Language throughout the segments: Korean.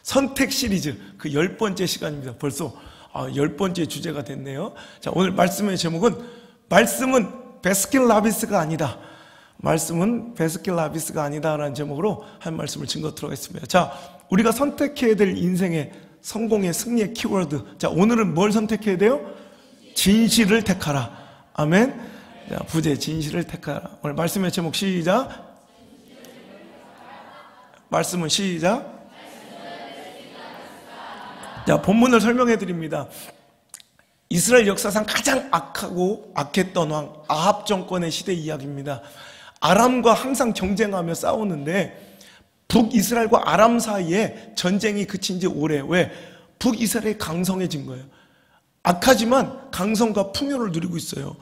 선택 시리즈 그 10번째 시간입니다. 벌써 10번째 주제가 됐네요. 자, 오늘 말씀의 제목은 말씀은 베스킨라빈스가 아니다. 말씀은 베스킨라빈스가 아니다라는 제목으로 한 말씀을 증거하도록 하겠습니다. 자, 우리가 선택해야 될 인생의 성공의 승리의 키워드. 자, 오늘은 뭘 선택해야 돼요? 진실을 택하라. 아멘. 자, 부제 진실을 택하라. 오늘 말씀의 제목 시작. 말씀은 시작. 자, 본문을 설명해 드립니다. 이스라엘 역사상 가장 악했던 왕 아합 정권의 시대 이야기입니다. 아람과 항상 경쟁하며 싸우는데 북이스라엘과 아람 사이에 전쟁이 그친 지 오래. 왜? 북이스라엘이 강성해진 거예요. 악하지만 강성과 풍요를 누리고 있어요.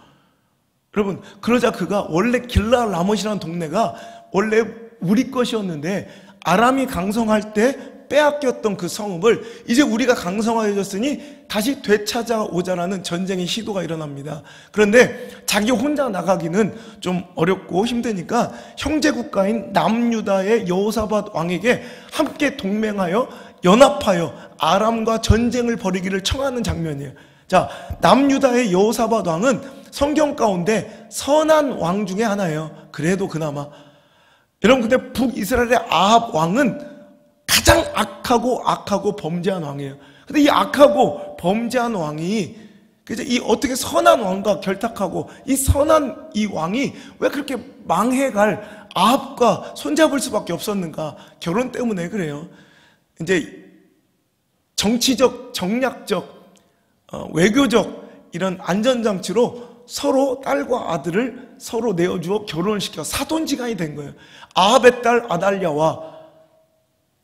여러분, 그러자 그가 원래 길라 라못이라는 동네가 원래 우리 것이었는데 아람이 강성할 때 빼앗겼던 그 성읍을 이제 우리가 강성해졌으니 다시 되찾아오자라는 전쟁의 시도가 일어납니다. 그런데 자기 혼자 나가기는 좀 어렵고 힘드니까 형제국가인 남유다의 여호사밧 왕에게 함께 동맹하여 연합하여 아람과 전쟁을 벌이기를 청하는 장면이에요. 자, 남유다의 여호사밧 왕은 성경 가운데 선한 왕 중에 하나예요. 그래도 그나마. 여러분, 근데 북이스라엘의 아합 왕은 가장 악하고 범죄한 왕이에요. 근데 이 악하고 범죄한 왕이 이 어떻게 선한 왕과 결탁하고 이 선한 이 왕이 왜 그렇게 망해갈 아합과 손잡을 수밖에 없었는가? 결혼 때문에 그래요. 이제 정치적, 정략적, 외교적 이런 안전장치로 서로 딸과 아들을 서로 내어주어 결혼을 시켜 사돈지간이 된 거예요. 아합의 딸 아달랴와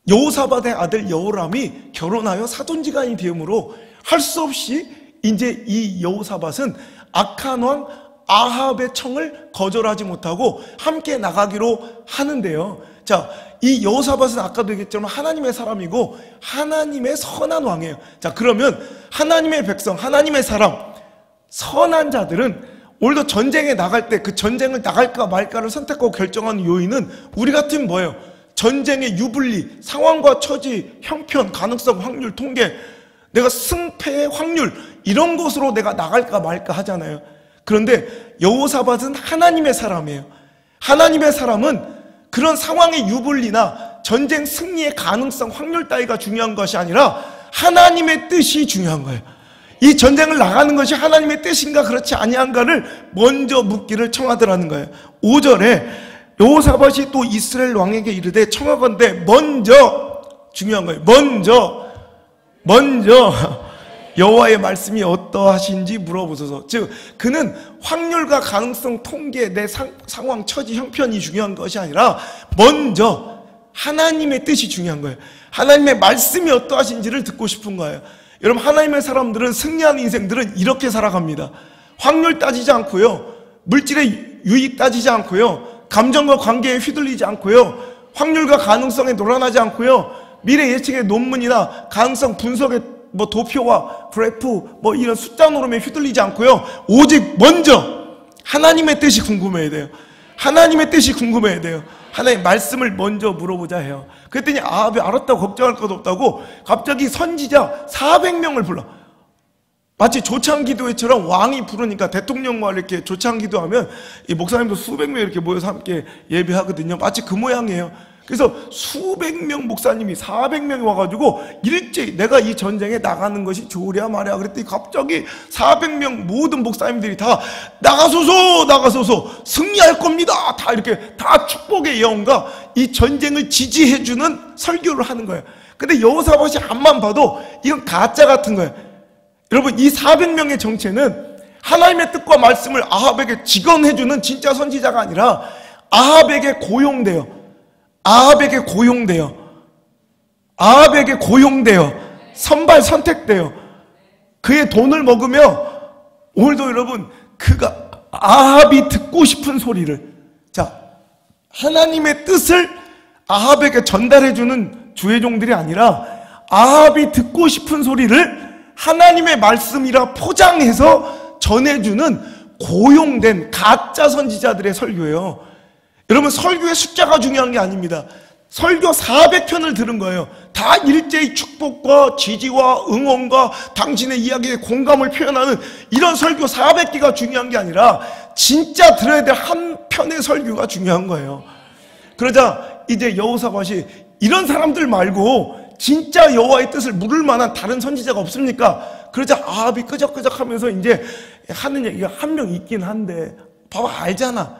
여호사밧의 아들 여호람이 결혼하여 사돈지간이 되므로 할 수 없이 이제 이 여호사밧은 악한 왕 아합의 청을 거절하지 못하고 함께 나가기로 하는데요. 자, 이 여호사밧은 아까도 얘기했지만 하나님의 사람이고 하나님의 선한 왕이에요. 자, 그러면 하나님의 백성, 하나님의 사람, 선한 자들은 오늘도 전쟁에 나갈 때 그 전쟁을 나갈까 말까를 선택하고 결정하는 요인은 우리 같으면 뭐예요? 전쟁의 유불리, 상황과 처지, 형편, 가능성, 확률, 통계, 내가 승패의 확률 이런 것으로 내가 나갈까 말까 하잖아요. 그런데 여호사밧은 하나님의 사람이에요. 하나님의 사람은 그런 상황의 유불리나 전쟁 승리의 가능성, 확률 따위가 중요한 것이 아니라 하나님의 뜻이 중요한 거예요. 이 전쟁을 나가는 것이 하나님의 뜻인가 그렇지 아니한가를 먼저 묻기를 청하더라는 거예요. 5절에 여호사밧이 또 이스라엘 왕에게 이르되 청하건대 먼저, 중요한 거예요. 먼저 여호와의 말씀이 어떠하신지 물어보소서. 즉 그는 확률과 가능성, 통계, 내 상황, 처지, 형편이 중요한 것이 아니라 먼저 하나님의 뜻이 중요한 거예요. 하나님의 말씀이 어떠하신지를 듣고 싶은 거예요. 여러분, 하나님의 사람들은 승리하는 인생들은 이렇게 살아갑니다. 확률 따지지 않고요, 물질의 유익 따지지 않고요, 감정과 관계에 휘둘리지 않고요, 확률과 가능성에 놀아나지 않고요, 미래 예측의 논문이나 가능성 분석의 도표와 그래프 이런 숫자 노름에 휘둘리지 않고요, 오직 먼저 하나님의 뜻이 궁금해야 돼요. 하나님의 뜻이 궁금해야 돼요. 하나님의 말씀을 먼저 물어보자 해요. 그랬더니 아합이 알았다고 걱정할 것도 없다고 갑자기 선지자 400명을 불러. 마치 조창기도회처럼 왕이 부르니까 대통령과 이렇게 조창기도하면 이 목사님도 수백 명 이렇게 모여서 함께 예배하거든요. 마치 그 모양이에요. 그래서 수백 명 목사님이 400명이 와가지고 일제히 내가 이 전쟁에 나가는 것이 좋으랴 말이야 그랬더니 갑자기 400명 모든 목사님들이 다 나가소서 승리할 겁니다. 다 이렇게 다 축복의 예언과 이 전쟁을 지지해주는 설교를 하는 거예요. 근데 여호사밧이 앞만 봐도 이건 가짜 같은 거예요. 여러분, 이 400명의 정체는 하나님의 뜻과 말씀을 아합에게 직언해주는 진짜 선지자가 아니라 아합에게 선발 선택되어 그의 돈을 먹으며 오늘도 여러분 그가 아합이 듣고 싶은 소리를, 자, 하나님의 뜻을 아합에게 전달해주는 주의 종들이 아니라 아합이 듣고 싶은 소리를 하나님의 말씀이라 포장해서 전해주는 고용된 가짜 선지자들의 설교예요. 여러분, 설교의 숫자가 중요한 게 아닙니다. 설교 400편을 들은 거예요. 다 일제히 축복과 지지와 응원과 당신의 이야기에 공감을 표현하는 이런 설교 400개가 중요한 게 아니라 진짜 들어야 될 한 편의 설교가 중요한 거예요. 그러자 이제 여호사밧이 이런 사람들 말고 진짜 여호와의 뜻을 물을 만한 다른 선지자가 없습니까? 그러자 아합이 끄적끄적 하면서 이제 하는 얘기가 한 명 있긴 한데, 봐봐, 알잖아.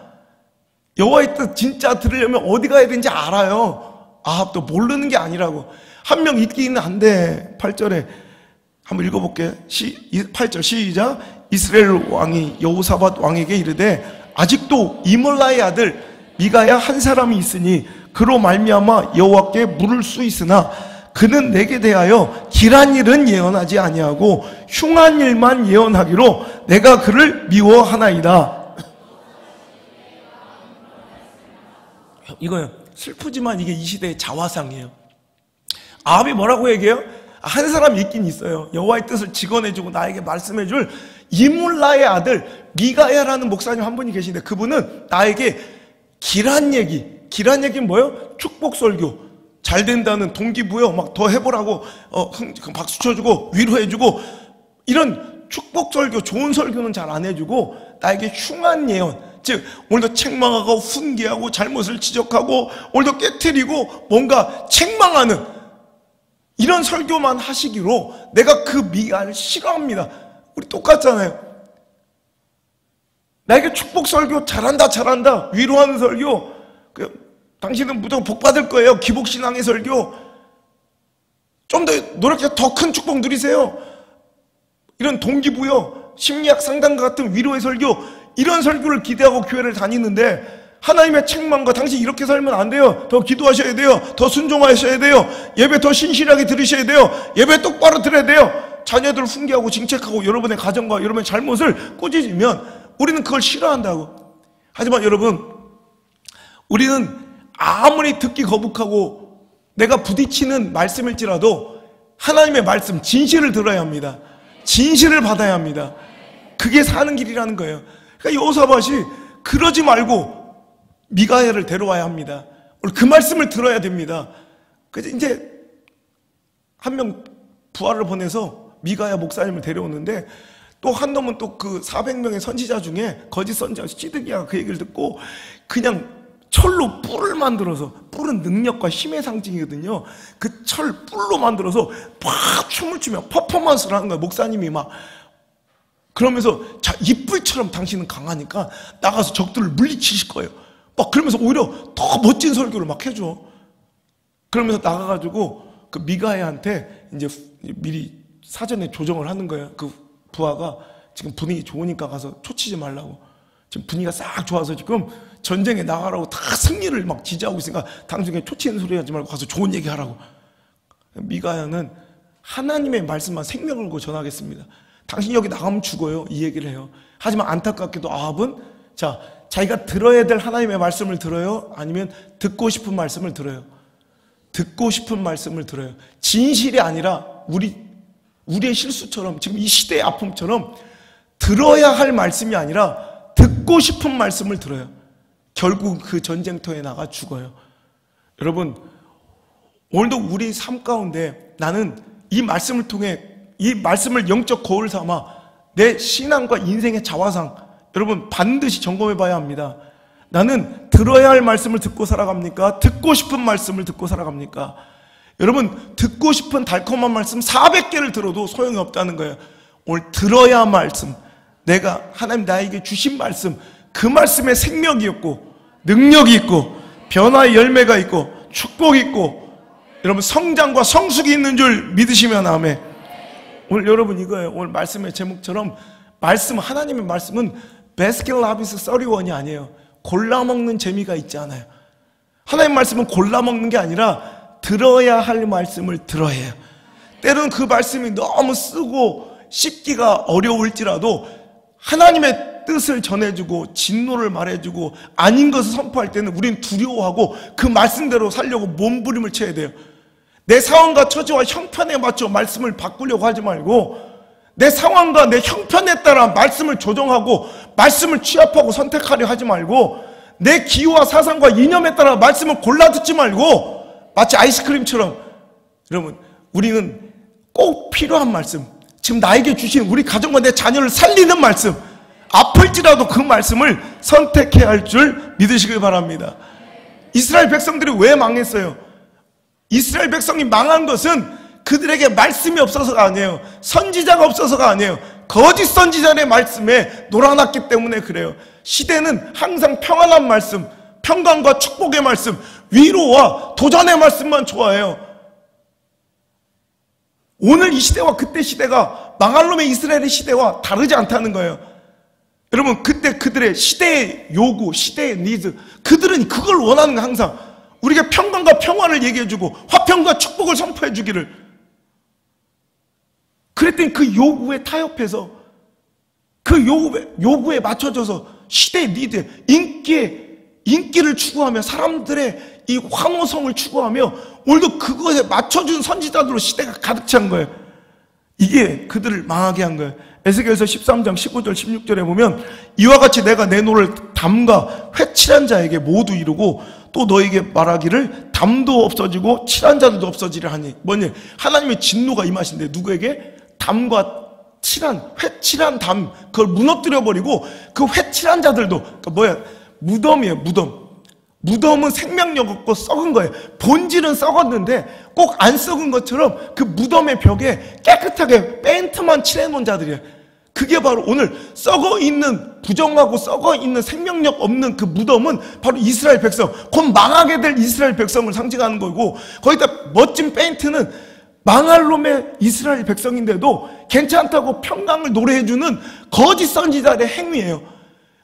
여호와의 뜻 진짜 들으려면 어디 가야 되는지 알아요. 아합도 모르는 게 아니라고. 한 명 있긴 한데, 8절에 한번 읽어볼게요. 8절 시작. 이스라엘 왕이 여호사밧 왕에게 이르되 아직도 이몰라의 아들 미가야 한 사람이 있으니 그로 말미암아 여호와께 물을 수 있으나 그는 내게 대하여 길한 일은 예언하지 아니하고 흉한 일만 예언하기로 내가 그를 미워하나이다. 이거요. 슬프지만 이게 이 시대의 자화상이에요. 아합이 뭐라고 얘기해요? 한 사람이 있긴 있어요. 여호와의 뜻을 직언해주고 나에게 말씀해줄 이몰라의 아들 미가야라는 목사님 한 분이 계신데, 그분은 나에게 길한 얘기는 뭐예요? 축복 설교, 잘 된다는 동기부여 막 더 해보라고 박수 쳐주고 위로해주고, 이런 축복 설교, 좋은 설교는 잘 안 해주고 나에게 흉한 예언, 즉 오늘도 책망하고 훈계하고 잘못을 지적하고 오늘도 깨트리고 뭔가 책망하는 이런 설교만 하시기로 내가 그 미가를 싫어합니다. 우리 똑같잖아요. 나에게 축복 설교 잘한다 위로하는 설교, 당신은 무조건 복 받을 거예요. 기복신앙의 설교, 좀 더 노력해서 더 큰 축복 누리세요. 이런 동기부여, 심리학 상담과 같은 위로의 설교, 이런 설교를 기대하고 교회를 다니는데 하나님의 책망과 당신 이렇게 살면 안 돼요. 더 기도하셔야 돼요. 더 순종하셔야 돼요. 예배 더 신실하게 들으셔야 돼요. 예배 똑바로 들어야 돼요. 자녀들을 훈계하고 징책하고 여러분의 가정과 여러분의 잘못을 꾸짖으면 우리는 그걸 싫어한다고. 하지만 여러분, 우리는 아무리 듣기 거북하고 내가 부딪히는 말씀일지라도 하나님의 말씀, 진실을 들어야 합니다. 진실을 받아야 합니다. 그게 사는 길이라는 거예요. 그러니까 여호사밧이 그러지 말고 미가야를 데려와야 합니다. 오늘 그 말씀을 들어야 됩니다. 그래서 이제 한 명 부하를 보내서 미가야 목사님을 데려오는데, 또 한 놈은 또 그 400명의 선지자 중에 거짓 선지자 시드기야가 그 얘기를 듣고 그냥 철로 뿔을 만들어서, 뿔은 능력과 힘의 상징이거든요. 그 철 뿔로 만들어서 막 춤을 추며 퍼포먼스를 하는 거예요. 목사님이 막 그러면서, 자, 이 뿔처럼 당신은 강하니까 나가서 적들을 물리치실 거예요. 막 그러면서 오히려 더 멋진 설교를 막 해줘. 그러면서 나가가지고 그 미가야한테 이제 미리 사전에 조정을 하는 거예요. 그 부하가 지금 분위기 좋으니까 가서 초치지 말라고. 지금 분위기가 싹 좋아서 지금 전쟁에 나가라고 다 승리를 막 지지하고 있으니까 당신이 초치는 소리 하지 말고 가서 좋은 얘기 하라고. 미가야는 하나님의 말씀만 생명을 걸고 전하겠습니다. 당신이 여기 나가면 죽어요. 이 얘기를 해요. 하지만 안타깝게도 아합은, 자, 자기가 들어야 될 하나님의 말씀을 들어요? 아니면 듣고 싶은 말씀을 들어요? 듣고 싶은 말씀을 들어요. 진실이 아니라 우리의 실수처럼, 지금 이 시대의 아픔처럼 들어야 할 말씀이 아니라 듣고 싶은 말씀을 들어요. 결국 그 전쟁터에 나가 죽어요. 여러분, 오늘도 우리 삶 가운데 나는 이 말씀을 통해, 이 말씀을 영적 거울 삼아 내 신앙과 인생의 자화상, 여러분 반드시 점검해 봐야 합니다. 나는 들어야 할 말씀을 듣고 살아갑니까? 듣고 싶은 말씀을 듣고 살아갑니까? 여러분, 듣고 싶은 달콤한 말씀 400개를 들어도 소용이 없다는 거예요. 오늘 들어야 할 말씀, 내가 하나님 나에게 주신 말씀, 그 말씀에 생명이 있고 능력이 있고 변화의 열매가 있고 축복이 있고 여러분 성장과 성숙이 있는 줄 믿으시면 아멘. 오늘 여러분 이거예요. 오늘 말씀의 제목처럼 말씀, 하나님의 말씀은 베스킨라빈스 31이 아니에요. 골라먹는 재미가 있지 않아요. 하나님의 말씀은 골라먹는 게 아니라 들어야 할 말씀을 들어야 해요. 때로는 그 말씀이 너무 쓰고 씹기가 어려울지라도 하나님의 뜻을 전해주고 진노를 말해주고 아닌 것을 선포할 때는 우리는 두려워하고 그 말씀대로 살려고 몸부림을 쳐야 돼요. 내 상황과 처지와 형편에 맞춰 말씀을 바꾸려고 하지 말고 내 상황과 내 형편에 따라 말씀을 조정하고 말씀을 취합하고 선택하려 하지 말고 내 기호와 사상과 이념에 따라 말씀을 골라 듣지 말고 마치 아이스크림처럼. 여러분, 우리는 꼭 필요한 말씀, 지금 나에게 주신 우리 가정과 내 자녀를 살리는 말씀, 아플지라도 그 말씀을 선택해야 할 줄 믿으시길 바랍니다. 이스라엘 백성들이 왜 망했어요? 이스라엘 백성이 망한 것은 그들에게 말씀이 없어서가 아니에요. 선지자가 없어서가 아니에요. 거짓 선지자의 말씀에 놀아났기 때문에 그래요. 시대는 항상 평안한 말씀, 평강과 축복의 말씀, 위로와 도전의 말씀만 좋아해요. 오늘 이 시대와 그때 시대가 망할 놈의 이스라엘의 시대와 다르지 않다는 거예요. 여러분, 그때 그들의 시대의 요구, 시대의 니즈, 그들은 그걸 원하는 거. 항상 우리가 평강과 평안을 얘기해주고 화평과 축복을 선포해주기를. 그랬더니 그 요구에 타협해서, 그 요구에 맞춰져서 시대의 니드에, 인기를 추구하며 사람들의 이 환호성을 추구하며 오늘도 그것에 맞춰준 선지자들로 시대가 가득 찬 거예요. 이게 그들을 망하게 한 거예요. 에스겔서 13장 15절 16절에 보면, 이와 같이 내가 내 노를 담과 회칠한 자에게 모두 이루고 또 너에게 말하기를 담도 없어지고 칠한 자들도 없어지려 하니. 뭐냐? 하나님의 진노가 임하신대. 누구에게? 담과 칠한, 회칠한 담, 그걸 무너뜨려버리고 그 회칠한 자들도, 그러니까 뭐야? 무덤이에요. 무덤은 생명력 없고 썩은 거예요. 본질은 썩었는데 꼭 안 썩은 것처럼 그 무덤의 벽에 깨끗하게 페인트만 칠해놓은 자들이에요. 그게 바로 오늘 썩어있는, 부정하고 썩어있는 생명력 없는 그 무덤은 바로 이스라엘 백성, 곧 망하게 될 이스라엘 백성을 상징하는 거고, 거기다 멋진 페인트는 망할 놈의 이스라엘 백성인데도 괜찮다고 평강을 노래해주는 거짓 선지자의 행위예요.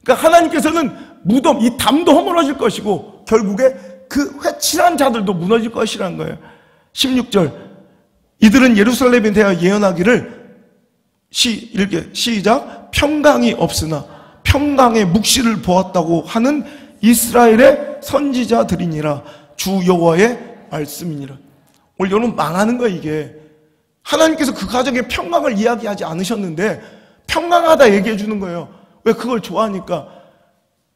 그러니까 하나님께서는 무덤, 이 담도 허물어질 것이고 결국에 그 회칠한 자들도 무너질 것이라는 거예요. 16절, 이들은 예루살렘에 대하여 예언하기를, 시작, 평강이 없으나 평강의 묵시를 보았다고 하는 이스라엘의 선지자들이니라. 주 여호와의 말씀이니라. 오늘 여러분 망하는 거예요. 이게 하나님께서 그 가정에 평강을 이야기하지 않으셨는데 평강하다 얘기해 주는 거예요. 왜? 그걸 좋아하니까.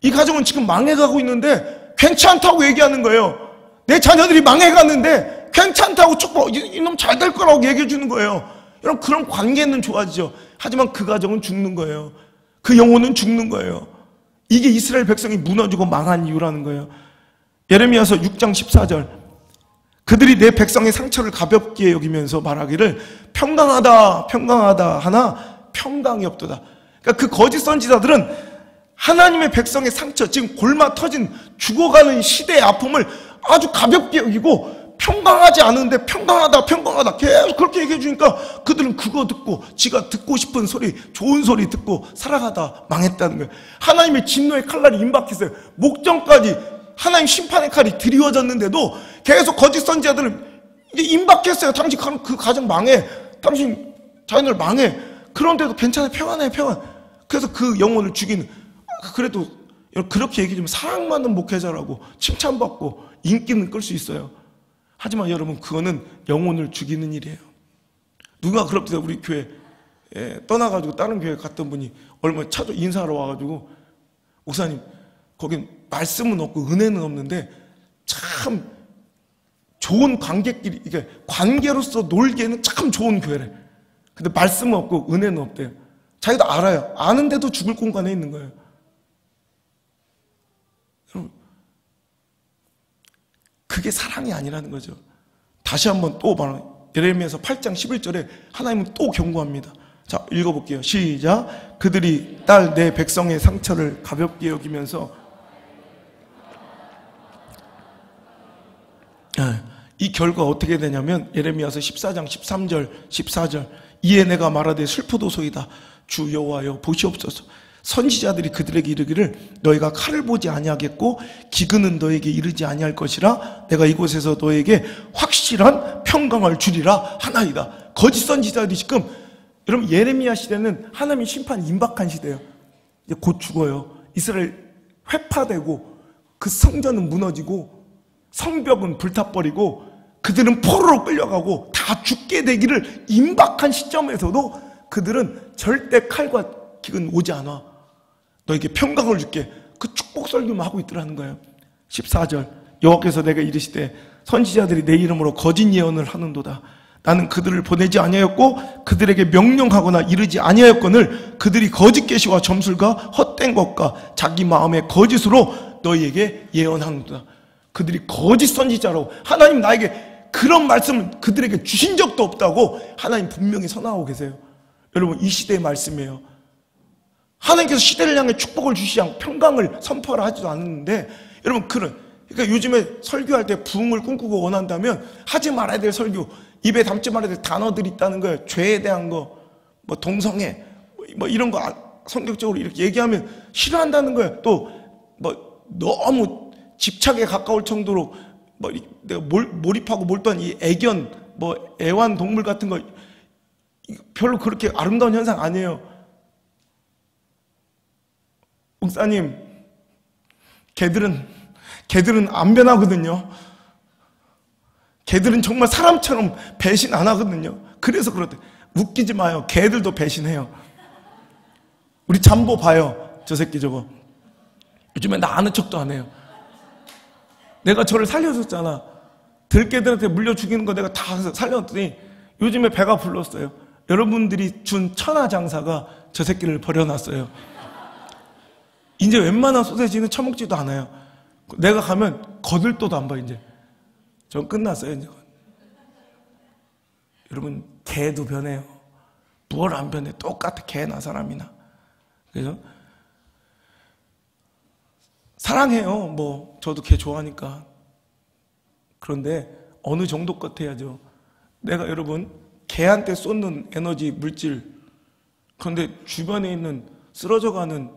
이 가정은 지금 망해가고 있는데 괜찮다고 얘기하는 거예요. 내 자녀들이 망해갔는데 괜찮다고 축복, 이놈 잘 될 거라고 얘기해 주는 거예요. 여러분, 그런 관계는 좋아지죠. 하지만 그 가정은 죽는 거예요. 그 영혼은 죽는 거예요. 이게 이스라엘 백성이 무너지고 망한 이유라는 거예요. 예레미야서 6장 14절, 그들이 내 백성의 상처를 가볍게 여기면서 말하기를 평강하다 평강하다 하나 평강이 없도다. 그러니까 그 거짓 선지자들은 하나님의 백성의 상처, 지금 골마 터진 죽어가는 시대의 아픔을 아주 가볍게 여기고 평강하지 않은데 평강하다 평강하다 계속 그렇게 얘기해 주니까 그들은 그거 듣고 지가 듣고 싶은 소리, 좋은 소리 듣고 살아가다 망했다는 거예요. 하나님의 진노의 칼날이 임박했어요. 목전까지 하나님 심판의 칼이 드리워졌는데도 계속 거짓 선지자들은 이제 임박했어요. 당신 그 가정 망해, 당신 자녀들 망해. 그런데도 괜찮아요. 평안해, 평안. 그래서 그 영혼을 죽이는, 그래도 그렇게 얘기해주면 사랑받는 목회자라고 칭찬받고 인기는 끌 수 있어요. 하지만 여러분, 그거는 영혼을 죽이는 일이에요. 누가 그렇게 우리 교회 떠나가지고 다른 교회 갔던 분이 얼마 차도 인사하러 와가지고, 목사님 거긴 말씀은 없고 은혜는 없는데 참 좋은 관객끼리, 이게 관계로서 놀기에는 참 좋은 교회래. 근데 말씀은 없고 은혜는 없대요. 자기도 알아요. 아는데도 죽을 공간에 있는 거예요. 여러분, 그게 사랑이 아니라는 거죠. 다시 한번 또 말해요. 예레미야서 8장 11절에 하나님은 또 경고합니다. 자, 읽어볼게요. 시작. 그들이 딸 내 백성의 상처를 가볍게 여기면서, 이 결과 어떻게 되냐면 예레미야서 14장 13절 14절, 이에 내가 말하되 슬프도소이다. 주 여호와여 보시옵소서. 선지자들이 그들에게 이르기를 너희가 칼을 보지 아니하겠고 기근은 너에게 이르지 아니할 것이라. 내가 이곳에서 너에게 확실한 평강을 주리라 하나이다. 거짓 선지자들이 지금, 여러분, 예레미야 시대는 하나님의 심판이 임박한 시대예요. 이제 곧 죽어요. 이스라엘 회파되고 그 성전은 무너지고 성벽은 불타버리고 그들은 포로로 끌려가고 다 죽게 되기를 임박한 시점에서도 그들은 절대 칼과 기근 오지 않아. 너에게 평강을 줄게. 그 축복 설교만 하고 있더라는 거예요. 14절, 여호와께서 내가 이르시되 선지자들이 내 이름으로 거짓 예언을 하는도다. 나는 그들을 보내지 아니하였고 그들에게 명령하거나 이르지 아니하였거늘 그들이 거짓 계시와 점술과 헛된 것과 자기 마음의 거짓으로 너희에게 예언하는도다. 그들이 거짓 선지자라고, 하나님 나에게 그런 말씀을 그들에게 주신 적도 없다고 하나님 분명히 선언하고 계세요. 여러분, 이 시대의 말씀이에요. 하나님께서 시대를 향해 축복을 주시지 않고 평강을 선포하라 하지도 않았는데, 여러분, 그러니까 요즘에 설교할 때 부흥을 꿈꾸고 원한다면 하지 말아야 될 설교, 입에 담지 말아야 될 단어들이 있다는 거예요. 죄에 대한 거, 뭐 동성애, 뭐 이런 거 성격적으로 이렇게 얘기하면 싫어한다는 거예요. 또 뭐 너무 집착에 가까울 정도로 뭐 내가 몰입하고 몰두한 이 애견, 뭐 애완동물 같은 거 별로 그렇게 아름다운 현상 아니에요. 목사님, 개들은 안 변하거든요. 개들은 정말 사람처럼 배신 안 하거든요. 그래서 그렇대. 웃기지 마요. 개들도 배신해요. 우리 잠보 봐요. 저 새끼 저거. 요즘에 나 아는 척도 안 해요. 내가 저를 살려줬잖아. 들개들한테 물려 죽이는 거 내가 다 살렸더니 요즘에 배가 불렀어요. 여러분들이 준 천하장사가 저 새끼를 버려놨어요. 이제 웬만한 소세지는 처먹지도 않아요. 내가 가면 거들떠도 안 봐. 이제 전 끝났어요. 이제. 여러분, 개도 변해요. 뭘 안 변해. 똑같아. 개나 사람이나. 그래서 사랑해요. 뭐 저도 개 좋아하니까. 그런데 어느 정도 것 해야죠. 내가 여러분, 개한테 쏟는 에너지 물질, 그런데 주변에 있는 쓰러져가는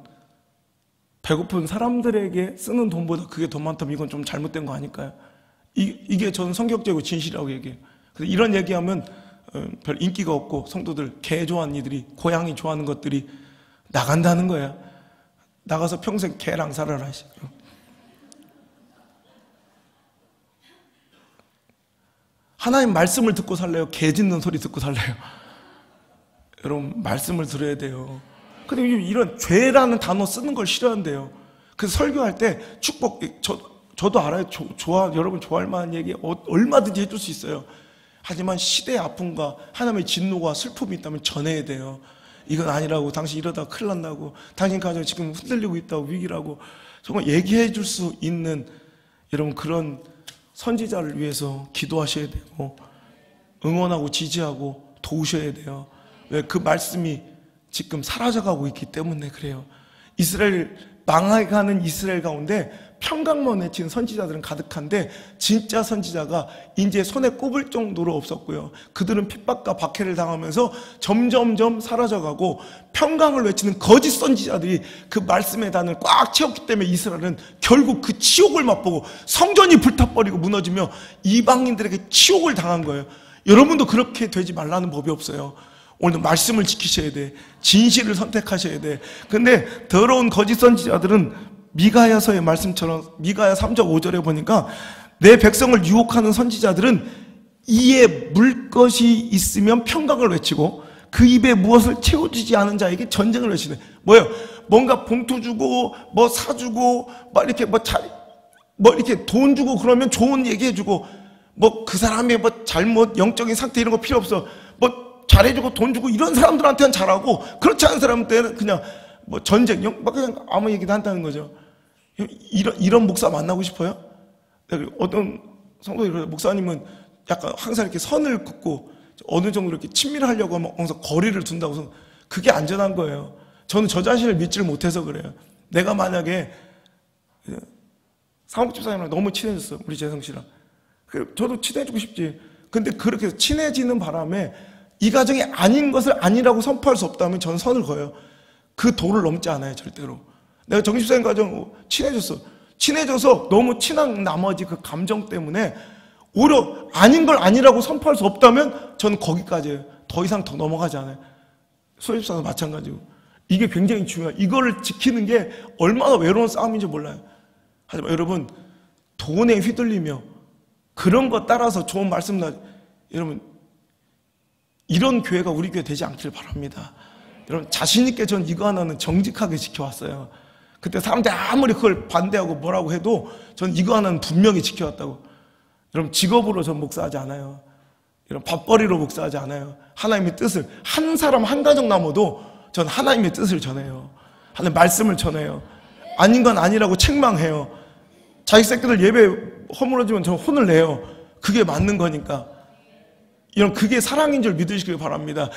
배고픈 사람들에게 쓰는 돈보다 그게 더 많다면 이건 좀 잘못된 거 아닐까요? 이게 저는 성격적이고 진실이라고 얘기해요. 그래서 이런 얘기하면 별 인기가 없고 성도들, 개 좋아하는 이들이, 고양이 좋아하는 것들이 나간다는 거야. 나가서 평생 개랑 살아라. 하나님 말씀을 듣고 살래요? 개 짖는 소리 듣고 살래요? 여러분, 말씀을 들어야 돼요. 근데 이런 죄라는 단어 쓰는 걸 싫어한대요. 그래서 설교할 때 축복, 저도 알아요. 여러분 좋아할 만한 얘기 얼마든지 해줄 수 있어요. 하지만 시대의 아픔과 하나님의 진노가 슬픔이 있다면 전해야 돼요. 이건 아니라고, 당신 이러다가 큰일 난다고, 당신 가정이 지금 흔들리고 있다고, 위기라고 정말 얘기해 줄 수 있는 여러분 그런 선지자를 위해서 기도하셔야 되고 응원하고 지지하고 도우셔야 돼요. 왜? 그 말씀이 지금 사라져가고 있기 때문에 그래요. 망해가는 이스라엘 가운데 평강만 외치는 선지자들은 가득한데 진짜 선지자가 이제 손에 꼽을 정도로 없었고요. 그들은 핍박과 박해를 당하면서 점점점 사라져가고 평강을 외치는 거짓 선지자들이 그 말씀의 단을 꽉 채웠기 때문에 이스라엘은 결국 그 치욕을 맛보고 성전이 불타버리고 무너지며 이방인들에게 치욕을 당한 거예요. 여러분도 그렇게 되지 말라는 법이 없어요. 오늘 말씀을 지키셔야 돼. 진실을 선택하셔야 돼. 근데 더러운 거짓 선지자들은 미가야서의 말씀처럼 미가야 3장 5절에 보니까 내 백성을 유혹하는 선지자들은 이에 물 것이 있으면 평강을 외치고 그 입에 무엇을 채워주지 않은 자에게 전쟁을 외치네. 뭐예요? 뭔가 봉투 주고 뭐 사주고 막 이렇게 뭐 이렇게 돈 주고 그러면 좋은 얘기해주고 뭐 그 사람의 뭐 잘못 영적인 상태 이런 거 필요 없어. 뭐 잘해주고 돈 주고 이런 사람들한테는 잘하고 그렇지 않은 사람한테는 그냥 뭐 전쟁, 막 그냥 아무 얘기도 한다는 거죠. 이런 목사 만나고 싶어요? 어떤 성도들이 그래요. 목사님은 약간 항상 이렇게 선을 긋고 어느 정도 이렇게 친밀하려고 하면 항상 거리를 둔다고 해서 그게 안전한 거예요. 저는 저 자신을 믿지를 못해서 그래요. 내가 만약에 사목집사님이랑 너무 친해졌어. 우리 재성 씨랑. 저도 친해지고 싶지. 근데 그렇게 친해지는 바람에 이 가정이 아닌 것을 아니라고 선포할 수 없다면 저는 선을 그어요. 그 도를 넘지 않아요. 절대로. 내가 정집사님 가정 친해졌어. 친해져서 너무 친한 나머지 그 감정 때문에 오히려 아닌 걸 아니라고 선포할 수 없다면 저는 거기까지예요. 더 이상 더 넘어가지 않아요. 소집사도 마찬가지고. 이게 굉장히 중요해요. 이거를 지키는 게 얼마나 외로운 싸움인지 몰라요. 하지만 여러분, 돈에 휘둘리며 그런 것 따라서 좋은 말씀 여러분, 이런 교회가 우리 교회 되지 않길 바랍니다. 여러분, 자신있게 전 이거 하나는 정직하게 지켜왔어요. 그때 사람들이 아무리 그걸 반대하고 뭐라고 해도 전 이거 하나는 분명히 지켜왔다고. 여러분, 직업으로 전 목사하지 않아요. 여러분, 밥벌이로 목사하지 않아요. 하나님의 뜻을, 한 사람 한 가정 남아도 전 하나님의 뜻을 전해요. 하나님의 말씀을 전해요. 아닌 건 아니라고 책망해요. 자기 새끼들 예배 허물어지면 저 혼을 내요. 그게 맞는 거니까. 이런 그게 사랑인 줄 믿으시길 바랍니다.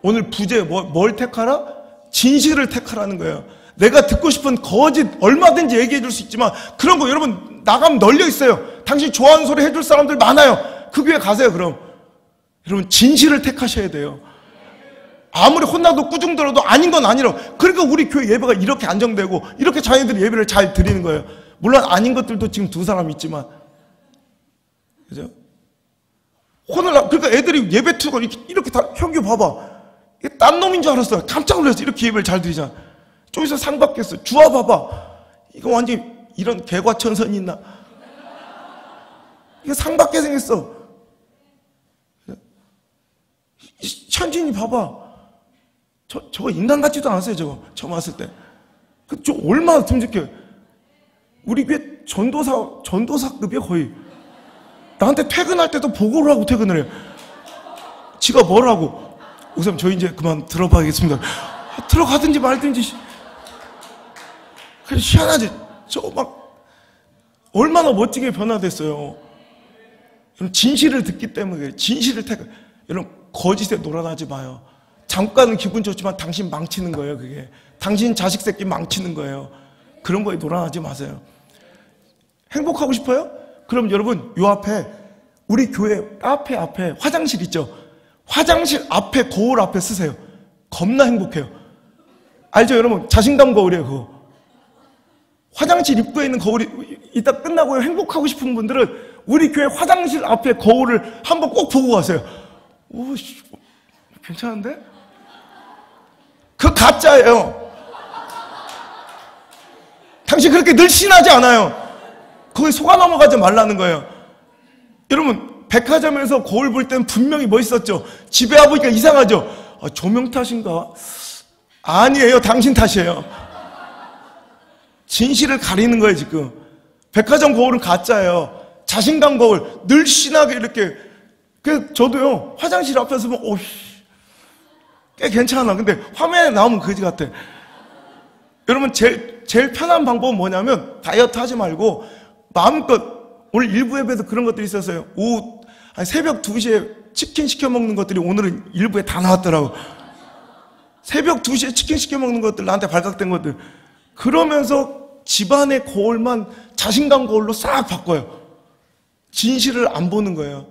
오늘 부제 뭘 택하라? 진실을 택하라는 거예요. 내가 듣고 싶은 거짓 얼마든지 얘기해 줄 수 있지만 그런 거 여러분 나가면 널려 있어요. 당신 좋아하는 소리 해줄 사람들 많아요. 그 교회 가세요. 그럼 여러분 진실을 택하셔야 돼요. 아무리 혼나도 꾸중들어도 아닌 건 아니라고. 그러니까 우리 교회 예배가 이렇게 안정되고 이렇게 자녀들이 예배를 잘 드리는 거예요. 물론 아닌 것들도 지금 두 사람 있지만, 그죠? 그러니까 애들이 예배 투고 이렇게 다, 형규 봐봐. 이게 딴 놈인 줄 알았어. 깜짝 놀랐어. 이렇게 예배를 잘 드리잖아. 좀 있어 상 받겠어. 주아 봐봐. 이거 완전히 이런 개과천선이 있나? 이거 상 받게 생겼어. 찬진이 봐봐. 저거 인간 같지도 않았어요. 저거 처음 왔을 때. 저 얼마나 듬직해. 우리 교회 전도사급이야 거의. 나한테 퇴근할 때도 보고를 하고 퇴근을 해요. 지가 뭐라고. 우선 저 이제 그만 들어봐야겠습니다. 들어가든지 말든지. 그래 희한하지. 저거 막 얼마나 멋지게 변화됐어요. 여러분 진실을 듣기 때문에 진실을 여러분 거짓에 놀아나지 마요. 잠깐은 기분 좋지만 당신 망치는 거예요. 그게 당신 자식 새끼 망치는 거예요. 그런 거에 놀아나지 마세요. 행복하고 싶어요? 그럼 여러분 요 앞에 우리 교회 카페 앞에 화장실 있죠? 화장실 앞에 거울 앞에 쓰세요. 겁나 행복해요. 알죠 여러분? 자신감 거울이에요 그거. 화장실 입구에 있는 거울이 이따 끝나고 행복하고 싶은 분들은 우리 교회 화장실 앞에 거울을 한번 꼭 보고 가세요. 오, 괜찮은데? 그거 가짜예요. 당신 그렇게 늘씬하지 않아요. 거기 속아 넘어가지 말라는 거예요. 여러분 백화점에서 거울 볼 때는 분명히 멋있었죠. 집에 와보니까 이상하죠. 조명 탓인가? 아니에요. 당신 탓이에요. 진실을 가리는 거예요 지금. 백화점 거울은 가짜예요. 자신감 거울 늘씬하게 이렇게. 그래서 저도요 화장실 앞에서 보면 꽤 괜찮아. 근데 화면에 나오면 거지 같아. 여러분 제일 편한 방법은 뭐냐면 다이어트 하지 말고 마음껏. 오늘 일부 예배에도 그런 것들이 있었어요. 오후 새벽 2시에 치킨 시켜 먹는 것들이 오늘은 일부에 다 나왔더라고. 새벽 2시에 치킨 시켜 먹는 것들, 나한테 발각된 것들. 그러면서 집안의 거울만 자신감 거울로 싹 바꿔요. 진실을 안 보는 거예요.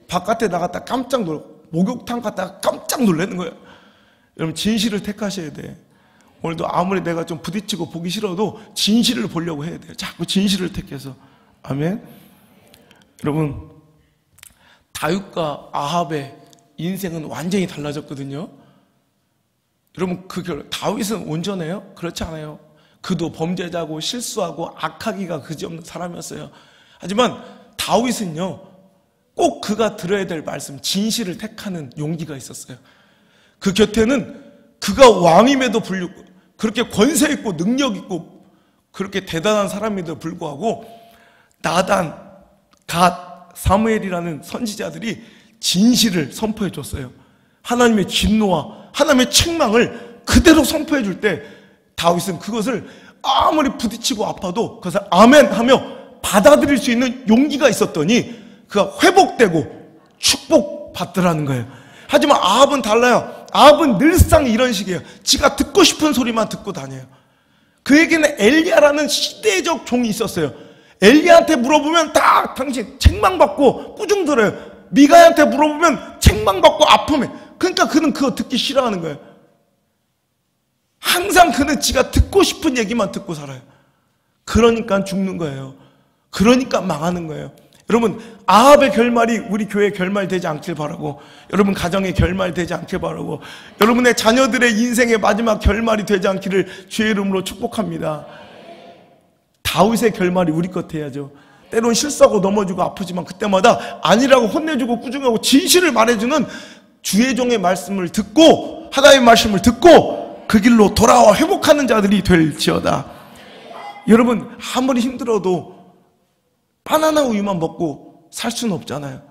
바깥에 나갔다 깜짝 놀라. 목욕탕 갔다가 깜짝 놀라는 거예요. 여러분 진실을 택하셔야 돼. 오늘도 아무리 내가 좀 부딪히고 보기 싫어도 진실을 보려고 해야 돼요. 자꾸 진실을 택해서. 아멘. 여러분 다윗과 아합의 인생은 완전히 달라졌거든요. 여러분 다윗은 온전해요? 그렇지 않아요. 그도 범죄자고 실수하고 악하기가 그지없는 사람이었어요. 하지만 다윗은요 꼭 그가 들어야 될 말씀 진실을 택하는 용기가 있었어요. 그 곁에는 그가 왕임에도 불구하고 그렇게 권세 있고 능력 있고 그렇게 대단한 사람임에도 불구하고 나단, 갓, 사무엘이라는 선지자들이 진실을 선포해 줬어요. 하나님의 진노와 하나님의 책망을 그대로 선포해 줄 때 다윗은 그것을 아무리 부딪히고 아파도 그것을 아멘 하며 받아들일 수 있는 용기가 있었더니 그가 회복되고 축복받더라는 거예요. 하지만 아합은 달라요. 아합은 늘상 이런 식이에요. 지가 듣고 싶은 소리만 듣고 다녀요. 그에게는 엘리야라는 시대적 종이 있었어요. 엘리야한테 물어보면 다 당신 책망받고 꾸중들어요. 미가야한테 물어보면 책망받고 아픔해. 그러니까 그는 그거 듣기 싫어하는 거예요. 항상 그는 지가 듣고 싶은 얘기만 듣고 살아요. 그러니까 죽는 거예요. 그러니까 망하는 거예요. 여러분 아합의 결말이 우리 교회의 결말 되지 않길 바라고, 여러분 가정의 결말 되지 않길 바라고, 여러분의 자녀들의 인생의 마지막 결말이 되지 않기를 주의 이름으로 축복합니다. 다윗의 결말이 우리 것 해야죠. 때론 실수하고 넘어지고 아프지만 그때마다 아니라고 혼내주고 꾸중하고 진실을 말해주는 주의 종의 말씀을 듣고 하나님의 말씀을 듣고 그 길로 돌아와 회복하는 자들이 될지어다. 여러분 아무리 힘들어도 바나나 우유만 먹고 살 수는 없잖아요.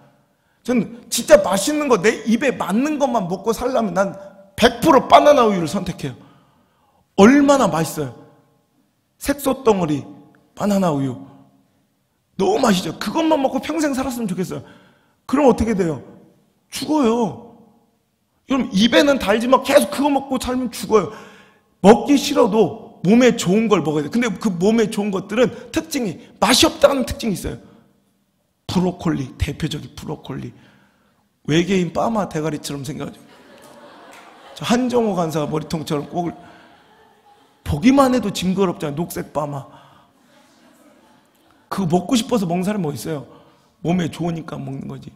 저는 진짜 맛있는 거, 내 입에 맞는 것만 먹고 살려면 난 100% 바나나 우유를 선택해요. 얼마나 맛있어요. 색소덩어리 바나나 우유 너무 맛있죠. 그것만 먹고 평생 살았으면 좋겠어요. 그럼 어떻게 돼요? 죽어요. 여러분, 입에는 달지만 계속 그거 먹고 살면 죽어요. 먹기 싫어도 몸에 좋은 걸 먹어야 돼요. 근데 그 몸에 좋은 것들은 특징이, 맛이 없다는 특징이 있어요. 브로콜리, 대표적인 브로콜리. 외계인 파마 대가리처럼 생겨가지고, 저 한정호 간사 머리통처럼 꼭 보기만 해도 징그럽잖아요. 녹색 파마. 그거 먹고 싶어서 먹는 사람이 뭐 있어요? 몸에 좋으니까 먹는 거지.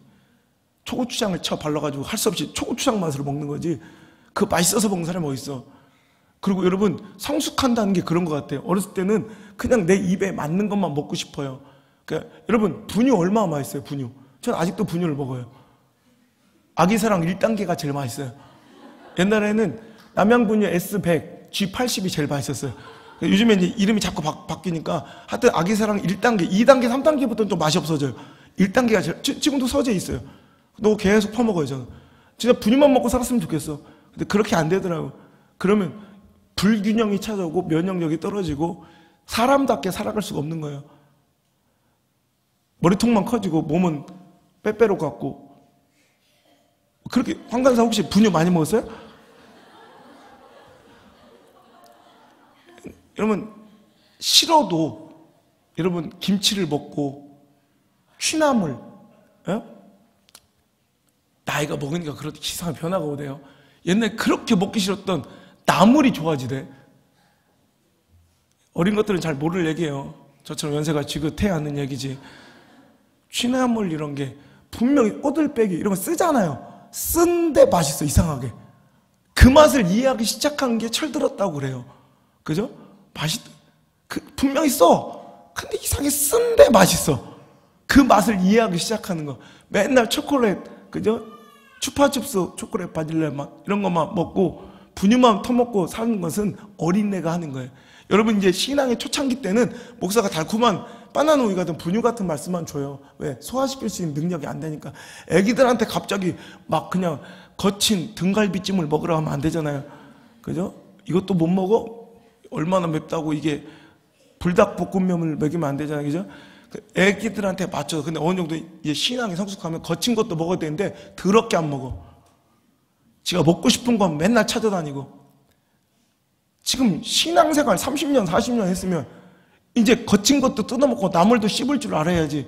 초고추장을 쳐 발라가지고 할 수 없이 초고추장 맛으로 먹는 거지. 그거 맛있어서 먹는 사람이 뭐 있어? 그리고 여러분, 성숙한다는 게 그런 것 같아요. 어렸을 때는 그냥 내 입에 맞는 것만 먹고 싶어요. 그러니까 여러분, 분유 얼마나 맛있어요? 분유. 전 아직도 분유를 먹어요. 아기사랑 1단계가 제일 맛있어요. 옛날에는 남양분유 S100, G80이 제일 맛있었어요. 요즘에 이제 이름이 자꾸 바뀌니까 하여튼 아기사랑 1단계, 2단계, 3단계부터는 좀 맛이 없어져요. 1단계가 제일, 지금도 서재에 있어요. 너 계속 퍼먹어요, 저는. 진짜 분유만 먹고 살았으면 좋겠어. 근데 그렇게 안 되더라고요. 그러면 불균형이 찾아오고 면역력이 떨어지고 사람답게 살아갈 수가 없는 거예요. 머리통만 커지고 몸은 빼빼로 같고. 그렇게, 황간사 혹시 분유 많이 먹었어요? 여러분, 싫어도 여러분 김치를 먹고 취나물, 나이가 먹으니까 그렇게 이상한 변화가 오대요. 옛날에 그렇게 먹기 싫었던 나물이 좋아지대. 어린 것들은 잘 모를 얘기예요. 저처럼 연세가 지긋해야 하는 얘기지. 취나물 이런 게 분명히 꼬들빼기 이런 거 쓰잖아요. 쓴데 맛있어, 이상하게. 그 맛을 이해하기 시작한 게 철들었다고 그래요. 그죠? 분명히 써. 근데 이상하게 쓴데 맛있어. 그 맛을 이해하기 시작하는 거. 맨날 초콜릿, 그죠? 추파춥스 초콜릿 바닐라 맛 이런 것만 먹고 분유만 터먹고 사는 것은 어린애가 하는 거예요. 여러분, 이제 신앙의 초창기 때는 목사가 달콤한 바나나 우유 같은 분유 같은 말씀만 줘요. 왜? 소화시킬 수 있는 능력이 안 되니까. 애기들한테 갑자기 막 그냥 거친 등갈비찜을 먹으라 하면 안 되잖아요. 그죠? 이것도 못 먹어? 얼마나 맵다고. 이게 불닭볶음면을 먹이면 안 되잖아요. 그죠? 애기들한테 맞춰서. 근데 어느 정도 이제 신앙이 성숙하면 거친 것도 먹어야 되는데 더럽게 안 먹어. 지가 먹고 싶은 건 맨날 찾아다니고. 지금 신앙생활 30년, 40년 했으면 이제 거친 것도 뜯어먹고 나물도 씹을 줄 알아야지.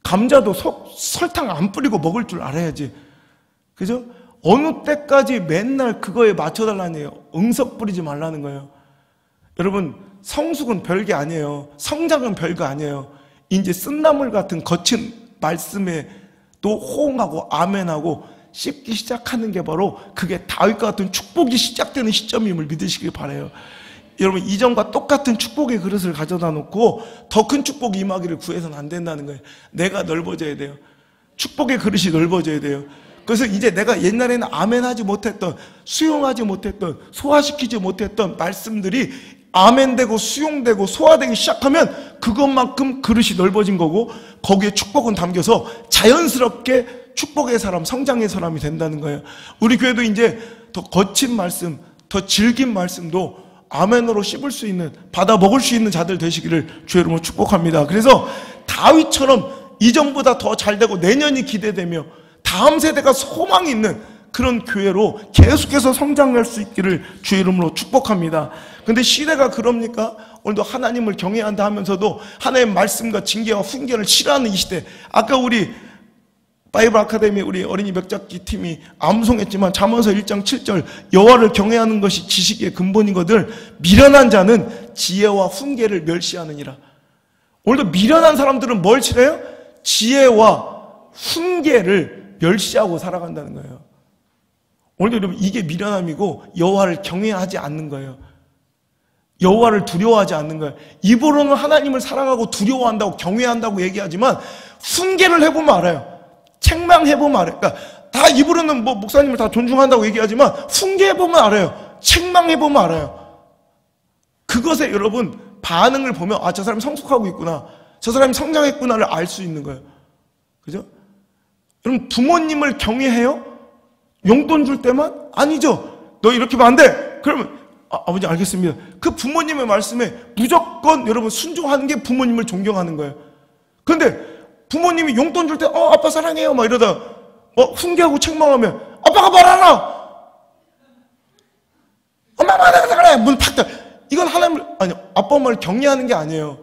감자도 설탕 안 뿌리고 먹을 줄 알아야지. 그죠? 어느 때까지 맨날 그거에 맞춰달라는 거예요. 응석 뿌리지 말라는 거예요. 여러분, 성숙은 별게 아니에요. 성장은 별거 아니에요. 이제 쓴나물 같은 거친 말씀에 또 호응하고 아멘하고 씹기 시작하는 게 바로 그게 다윗과 같은 축복이 시작되는 시점임을 믿으시길 바라요. 여러분, 이전과 똑같은 축복의 그릇을 가져다 놓고 더 큰 축복이 임하기를 구해서는 안 된다는 거예요. 내가 넓어져야 돼요. 축복의 그릇이 넓어져야 돼요. 그래서 이제 내가 옛날에는 아멘하지 못했던, 수용하지 못했던, 소화시키지 못했던 말씀들이 아멘되고 수용되고 소화되기 시작하면 그것만큼 그릇이 넓어진 거고 거기에 축복은 담겨서 자연스럽게 축복의 사람, 성장의 사람이 된다는 거예요. 우리 교회도 이제 더 거친 말씀, 더 질긴 말씀도 아멘으로 씹을 수 있는, 받아 먹을 수 있는 자들 되시기를 주의 이름으로 축복합니다. 그래서 다윗처럼 이전보다 더 잘되고 내년이 기대되며 다음 세대가 소망이 있는 그런 교회로 계속해서 성장할 수 있기를 주의 이름으로 축복합니다. 근데 시대가 그럽니까? 오늘도 하나님을 경외해야 한다 하면서도 하나님의 말씀과 징계와 훈계를 싫어하는 이 시대. 아까 우리 바이블 아카데미 우리 어린이 멱잡기 팀이 암송했지만 잠언서 1장 7절 여호와를 경외하는 것이 지식의 근본이거든 미련한 자는 지혜와 훈계를 멸시하느니라. 오늘도 미련한 사람들은 뭘 싫어해요? 지혜와 훈계를 멸시하고 살아간다는 거예요. 오늘도 여러분, 이게 미련함이고 여호와를 경외하지 않는 거예요. 여호와를 두려워하지 않는 거예요. 입으로는 하나님을 사랑하고 두려워한다고 경외한다고 얘기하지만 훈계를 해보면 알아요. 책망해보면 알아요. 그러니까 다 입으로는 뭐 목사님을 다 존중한다고 얘기하지만 훈계해보면 알아요. 책망해보면 알아요. 그것에 여러분 반응을 보면 아, 저 사람이 성숙하고 있구나. 저 사람이 성장했구나를 알 수 있는 거예요. 그죠? 여러분, 부모님을 경외해요? 용돈 줄 때만? 아니죠. 너 이렇게 하면 안 돼. 그러면 아버지 알겠습니다. 그 부모님의 말씀에 무조건 여러분 순종하는 게 부모님을 존경하는 거예요. 그런데 부모님이 용돈 줄 때 아빠 사랑해요 막 이러다 훈계하고 책망하면 아빠가 말하라. 엄마가 내가 사랑해. 문 팍 닫아. 이건 하나님을 아빠 엄마를 경외하는 게 아니에요.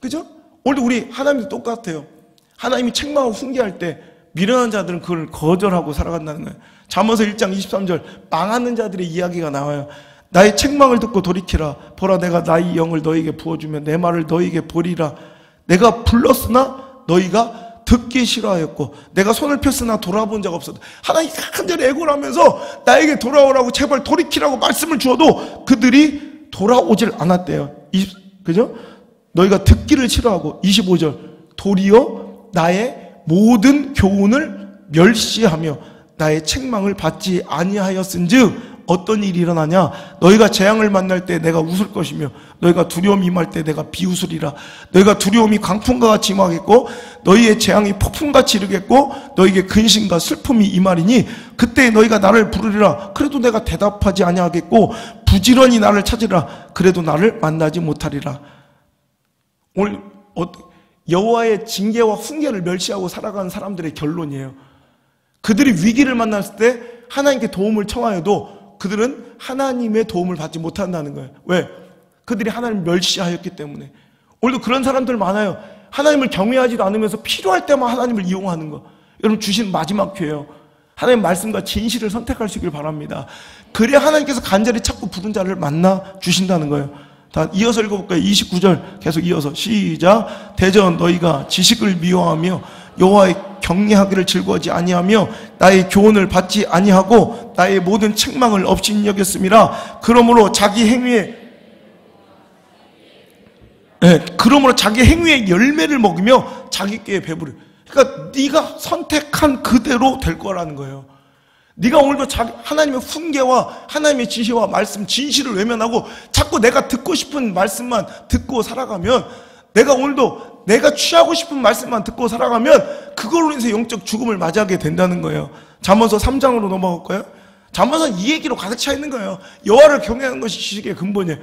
그죠? 오늘도 우리 하나님도 똑같아요. 하나님이 책망하고 훈계할 때 미련한 자들은 그걸 거절하고 살아간다는 거예요. 잠언서 1장 23절 망하는 자들의 이야기가 나와요. 나의 책망을 듣고 돌이키라. 보라 내가 나의 영을 너희에게 부어주며 내 말을 너희에게 보리라. 내가 불렀으나 너희가 듣기 싫어하였고 내가 손을 폈으나 돌아본 자가 없었다. 하나님 간절히 애고를 하면서 나에게 돌아오라고 제발 돌이키라고 말씀을 주어도 그들이 돌아오질 않았대요. 그죠? 너희가 듣기를 싫어하고 25절 도리어 나의 모든 교훈을 멸시하며 나의 책망을 받지 아니하였은즉 어떤 일이 일어나냐? 너희가 재앙을 만날 때 내가 웃을 것이며 너희가 두려움이 임할 때 내가 비웃으리라. 너희가 두려움이 강풍과 같이 임하겠고 너희의 재앙이 폭풍같이 이르겠고 너희에게 근심과 슬픔이 임하리니 그때 너희가 나를 부르리라. 그래도 내가 대답하지 아니하겠고 부지런히 나를 찾으라. 그래도 나를 만나지 못하리라. 오늘 여호와의 징계와 훈계를 멸시하고 살아가는 사람들의 결론이에요. 그들이 위기를 만났을 때 하나님께 도움을 청하여도 그들은 하나님의 도움을 받지 못한다는 거예요. 왜? 그들이 하나님을 멸시하였기 때문에. 오늘도 그런 사람들 많아요. 하나님을 경외하지도 않으면서 필요할 때만 하나님을 이용하는 거. 여러분 주신 마지막 기회예요. 하나님 말씀과 진실을 선택하시길 바랍니다. 그래야 하나님께서 간절히 찾고 부른 자를 만나 주신다는 거예요. 다 이어서 읽어볼까요? 29절 계속 이어서 시작. 대전 너희가 지식을 미워하며 여호와의 경외하기를 즐거워하지 아니하며 나의 교훈을 받지 아니하고 나의 모든 책망을 없이 여겼음이라. 그러므로 자기 행위의 열매를 먹으며 자기 꾀에 배부르. 그러니까 네가 선택한 그대로 될 거라는 거예요. 네가 오늘도 하나님의 훈계와 하나님의 지시와 말씀, 진실을 외면하고 자꾸 내가 듣고 싶은 말씀만 듣고 살아가면, 내가 오늘도 내가 취하고 싶은 말씀만 듣고 살아가면 그걸로 인해서 영적 죽음을 맞이하게 된다는 거예요. 잠언서 3장으로 넘어갈까요? 잠언서는 이 얘기로 가득 차 있는 거예요. 여호와를 경외하는 것이 지식의 근본이에요.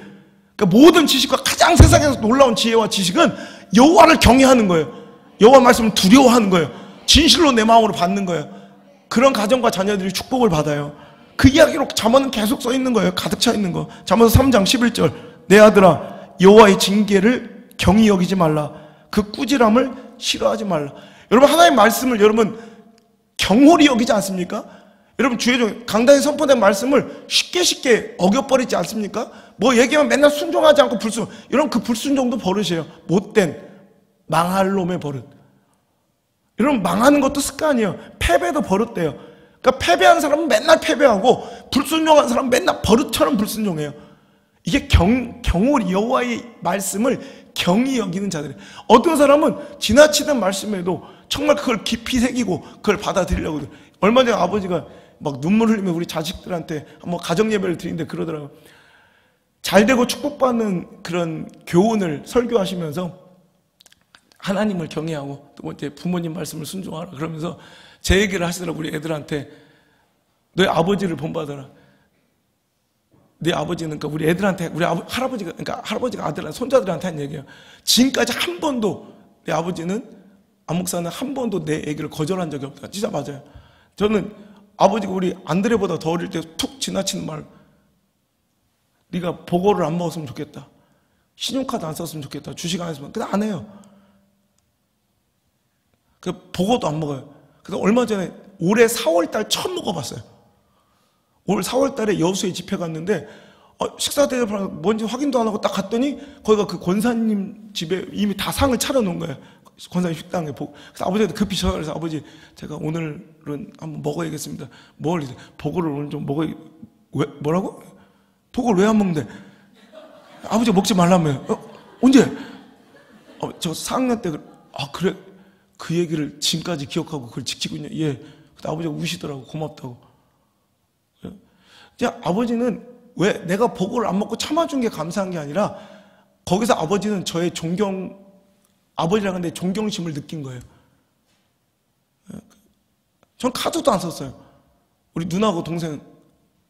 그러니까 모든 지식과 가장 세상에서 놀라운 지혜와 지식은 여호와를 경외하는 거예요. 여호와 말씀을 두려워하는 거예요. 진실로 내 마음으로 받는 거예요. 그런 가정과 자녀들이 축복을 받아요. 그 이야기로 잠언은 계속 써 있는 거예요. 가득 차 있는 거. 잠언서 3장 11절 내 아들아 여호와의 징계를 경히 여기지 말라. 그 꾸지람을 싫어하지 말라. 여러분 하나님의 말씀을 여러분 경홀히 여기지 않습니까? 여러분 주의 종 강단에 선포된 말씀을 쉽게 어겨버리지 않습니까? 뭐 얘기하면 맨날 순종하지 않고 불순. 여러분 그 불순종도 버릇이에요. 못된 망할 놈의 버릇. 여러분 망하는 것도 습관이에요. 패배도 버릇돼요. 그러니까 패배한 사람은 맨날 패배하고 불순종한 사람은 맨날 버릇처럼 불순종해요. 이게 경홀히 여호와의 말씀을 경히 여기는 자들이에요. 어떤 사람은 지나치는 말씀에도 정말 그걸 깊이 새기고 그걸 받아들이려고 해요. 얼마 전에 아버지가 막 눈물 흘리며 우리 자식들한테 한번 가정예배를 드리는데 그러더라고요. 잘되고 축복받는 그런 교훈을 설교하시면서 하나님을 경외하고 또 번째 부모님 말씀을 순종하라 그러면서 제 얘기를 하시더라고요. 우리 애들한테 너희 아버지를 본받아라. 네 아버지는 그러니까 우리 애들한테 우리 할아버지가 그러니까 할아버지가 아들한테 손자들한테 한 얘기예요. 지금까지 한 번도 내 아버지는 안 목사는 한 번도 내 얘기를 거절한 적이 없다. 진짜 맞아요. 저는 아버지가 우리 안드레보다 더 어릴 때 툭 지나치는 말, 네가 보고를 안 먹었으면 좋겠다. 신용카드 안 썼으면 좋겠다. 주식 안 했으면 근데 안 해요. 그 보고도 안 먹어요. 그래서 얼마 전에 올해 4월달 처음 먹어봤어요. 올 4월달에 여수에 집회 갔는데 식사 대접하는 뭔지 확인도 안 하고 딱 갔더니 거기가 그 권사님 집에 이미 다 상을 차려놓은 거예요. 권사님 식당에. 그래서 아버지한테 급히 전화를 해서 아버지 제가 오늘은 한번 먹어야겠습니다. 뭘 이제 보고를 오늘 좀 먹어야 왜 뭐라고? 보고를 왜 안 먹는데? 아버지가 먹지 말라며. 언제? 저 4학년 때 그래 그 얘기를 지금까지 기억하고 그걸 지키고 있냐? 예. 그때 아버지가 우시더라고. 고맙다고. 이제 아버지는 왜 내가 보고를 안 먹고 참아준 게 감사한 게 아니라 거기서 아버지는 저의 존경을 아버지랑 내 존경심을 느낀 거예요. 전 카드도 안 썼어요. 우리 누나하고 동생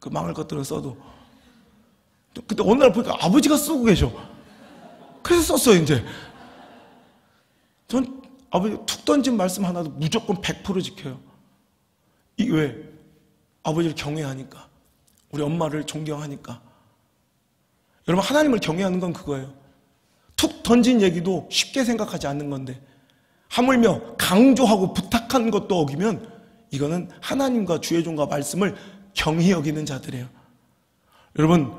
그 망할 것들은 써도. 근데 어느 날 보니까 아버지가 쓰고 계셔. 그래서 썼어요, 이제. 전 아버지 툭 던진 말씀 하나도 무조건 100% 지켜요. 이게 왜? 아버지를 경외하니까. 우리 엄마를 존경하니까. 여러분, 하나님을 경외하는 건 그거예요. 툭 던진 얘기도 쉽게 생각하지 않는 건데, 하물며 강조하고 부탁한 것도 어기면 이거는 하나님과 주의 종과 말씀을 경히 여기는 자들이에요. 여러분,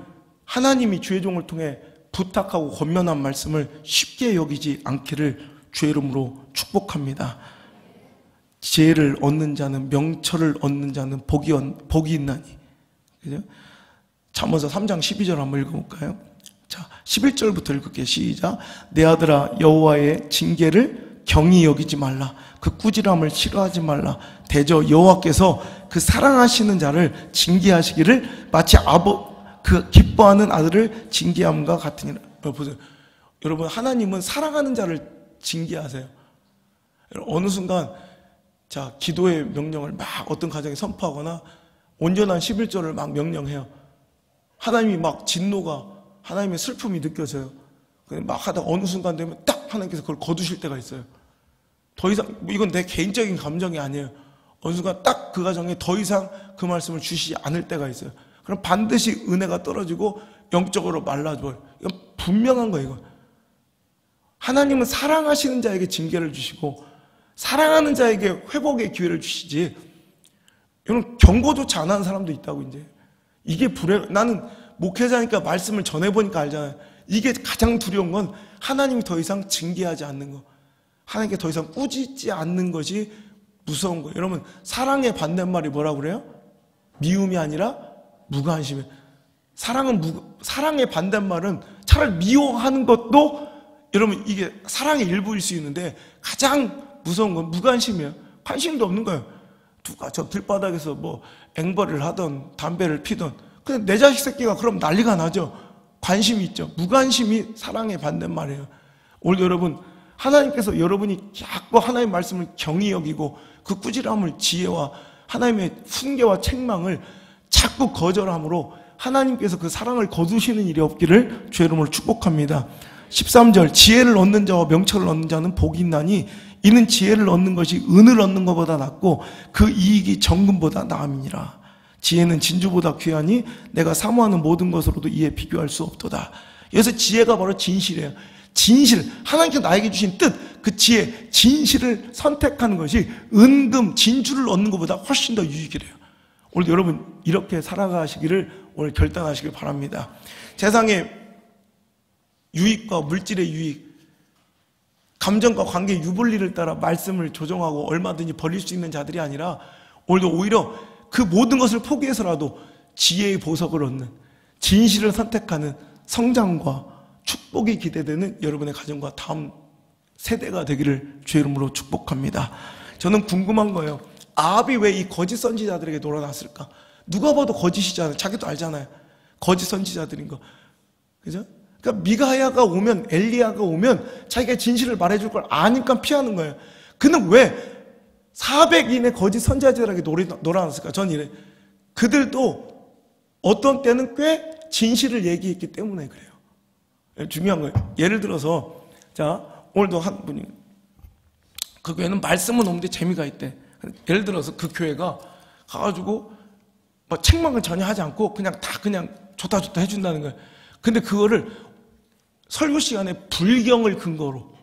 하나님이 주의 종을 통해 부탁하고 권면한 말씀을 쉽게 여기지 않기를 주의 이름으로 축복합니다. 지혜를 얻는 자는, 명철을 얻는 자는 복이 있나니. 그죠? 잠언서 3장 12절 한번 읽어볼까요? 자, 11절부터 읽을게요. 시작. 내 아들아, 여호와의 징계를 경히 여기지 말라. 그 꾸지람을 싫어하지 말라. 대저 여호와께서 그 사랑하시는 자를 징계하시기를 마치 그 기뻐하는 아들을 징계함과 같으니라. 보세요. 여러분, 하나님은 사랑하는 자를 징계하세요. 어느 순간 자, 기도의 명령을 막 어떤 가정에 선포하거나 온전한 11조를 막 명령해요. 하나님이 막 진노가, 하나님의 슬픔이 느껴져요. 막 하다가 어느 순간 되면 딱 하나님께서 그걸 거두실 때가 있어요. 더 이상, 이건 내 개인적인 감정이 아니에요. 어느 순간 딱 그 가정에 더 이상 그 말씀을 주시지 않을 때가 있어요. 그럼 반드시 은혜가 떨어지고 영적으로 말라져요. 이건 분명한 거예요, 이건. 하나님은 사랑하시는 자에게 징계를 주시고 사랑하는 자에게 회복의 기회를 주시지. 이런 경고조차 안 하는 사람도 있다고. 이제 이게 나는 목회자니까 말씀을 전해보니까 알잖아요. 이게 가장 두려운 건 하나님이 더 이상 징계하지 않는 거, 하나님께 더 이상 꾸짖지 않는 것이 무서운 거예요. 여러분, 사랑의 반대말이 뭐라고 그래요? 미움이 아니라 무관심이에요. 사랑의 반대말은 차라리 미워하는 것도, 여러분, 이게 사랑의 일부일 수 있는데 가장 무서운 건 무관심이에요. 관심도 없는 거예요. 누가 저 길바닥에서 뭐 앵벌을 하던 담배를 피던, 그냥 내 자식 새끼가 그럼 난리가 나죠. 관심이 있죠. 무관심이 사랑의 반대말이에요. 오늘 여러분, 하나님께서 여러분이 자꾸 하나님의 말씀을 경히 여기고 그 꾸지람을, 지혜와 하나님의 훈계와 책망을 자꾸 거절함으로 하나님께서 그 사랑을 거두시는 일이 없기를 주의 이름으로 축복합니다. 13절, 지혜를 얻는 자와 명철을 얻는 자는 복이 있나니 이는 지혜를 얻는 것이 은을 얻는 것보다 낫고 그 이익이 정금보다 나음이니라. 지혜는 진주보다 귀하니 내가 사모하는 모든 것으로도 이에 비교할 수 없도다. 여기서 지혜가 바로 진실이에요. 진실, 하나님께서 나에게 주신 뜻, 그 지혜, 진실을 선택하는 것이 은금, 진주를 얻는 것보다 훨씬 더 유익이래요. 오늘 여러분 이렇게 살아가시기를 오늘 결단하시길 바랍니다. 세상의 유익과 물질의 유익, 감정과 관계 유불리를 따라 말씀을 조정하고 얼마든지 벌릴 수 있는 자들이 아니라 오늘도 오히려 그 모든 것을 포기해서라도 지혜의 보석을 얻는, 진실을 선택하는 성장과 축복이 기대되는 여러분의 가정과 다음 세대가 되기를 주의 이름으로 축복합니다. 저는 궁금한 거예요. 아합이 왜 이 거짓 선지자들에게 놀아났을까? 누가 봐도 거짓이잖아요. 자기도 알잖아요. 거짓 선지자들인 거. 그죠? 그러니까 미가야가 오면, 엘리야가 오면 자기가 진실을 말해줄 걸 아니까 피하는 거예요. 그는 왜 400인의 거짓 선지자들에게 놀아났을까? 전 이래. 그들도 어떤 때는 꽤 진실을 얘기했기 때문에 그래요. 중요한 거예요. 예를 들어서, 자, 오늘도 한 분이, 그 교회는 말씀은 없는데 재미가 있대. 예를 들어서 그 교회가 가가지고 뭐 책망을 전혀 하지 않고 그냥 다 그냥 좋다 해준다는 거예요. 근데 그거를 설교 시간에 불경을 근거로,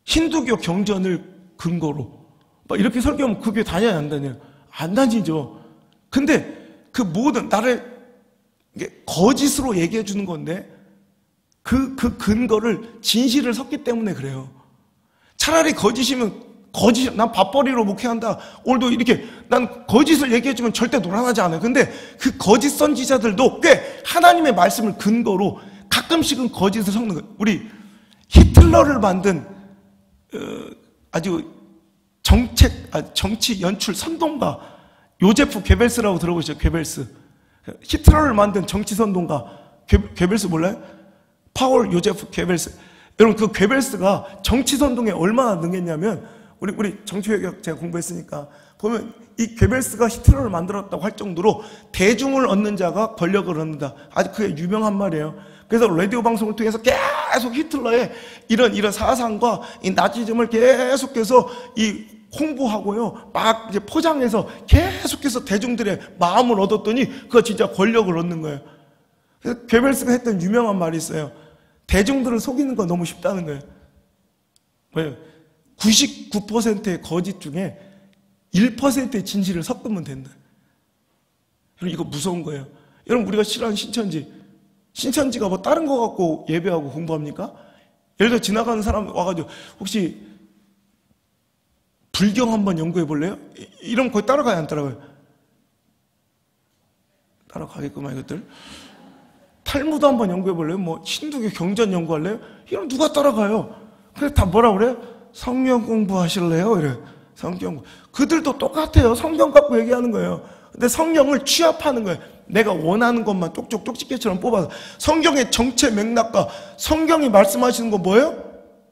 힌두교 경전을 근거로 막 이렇게 설교하면 그 교회 다녀야 안 다녀요? 안 다니죠. 근데 그 모든 나를 거짓으로 얘기해 주는 건데 그 근거를 진실을 섞기 때문에 그래요. 차라리 거짓이면 난 밥벌이로 목회한다. 오늘도 이렇게 난 거짓을 얘기해주면 절대 놀아나지 않아요. 근데 그 거짓 선지자들도 꽤 하나님의 말씀을 근거로 가끔씩은 거짓을 섞는 거예요. 우리 히틀러를 만든 아주 정치 연출 선동가 요제프 괴벨스라고 들어보시죠? 괴벨스. 히틀러를 만든 정치 선동가 괴벨스 몰라요? 파월 요제프 괴벨스. 여러분, 그 괴벨스가 정치 선동에 얼마나 능했냐면, 우리 정치외교 제가 공부했으니까 보면 이 괴벨스가 히틀러를 만들었다고 할 정도로 대중을 얻는 자가 권력을 얻는다. 아주 그게 유명한 말이에요. 그래서 라디오 방송을 통해서 계속 히틀러의 이런 사상과 이 나치즘을 계속해서 이 홍보하고요, 막 이제 포장해서 계속해서 대중들의 마음을 얻었더니 그거 진짜 권력을 얻는 거예요. 그래서 괴벨스가 했던 유명한 말이 있어요. 대중들을 속이는 건 너무 쉽다는 거예요. 왜요? 99%의 거짓 중에 1%의 진실을 섞으면 된다. 여러분, 이거 무서운 거예요. 여러분, 우리가 싫어하는 신천지가 뭐 다른 거 갖고 예배하고 공부합니까? 예를 들어 지나가는 사람 와가지고 혹시 불경 한번 연구해 볼래요? 이러면 거의 따라가요, 안 따라가요? 따라가겠구만 이것들. 탈무드 한번 연구해 볼래요? 뭐 힌두교 경전 연구할래요? 이러면 누가 따라가요? 그래서 다 뭐라 그래요? 성경 공부하실래요? 이래. 성경. 그들도 똑같아요. 성경 갖고 얘기하는 거예요. 근데 성경을 취합하는 거예요. 내가 원하는 것만 쪽쪽쪽 집게처럼 뽑아서. 성경의 정체 맥락과 성경이 말씀하시는 건 뭐예요?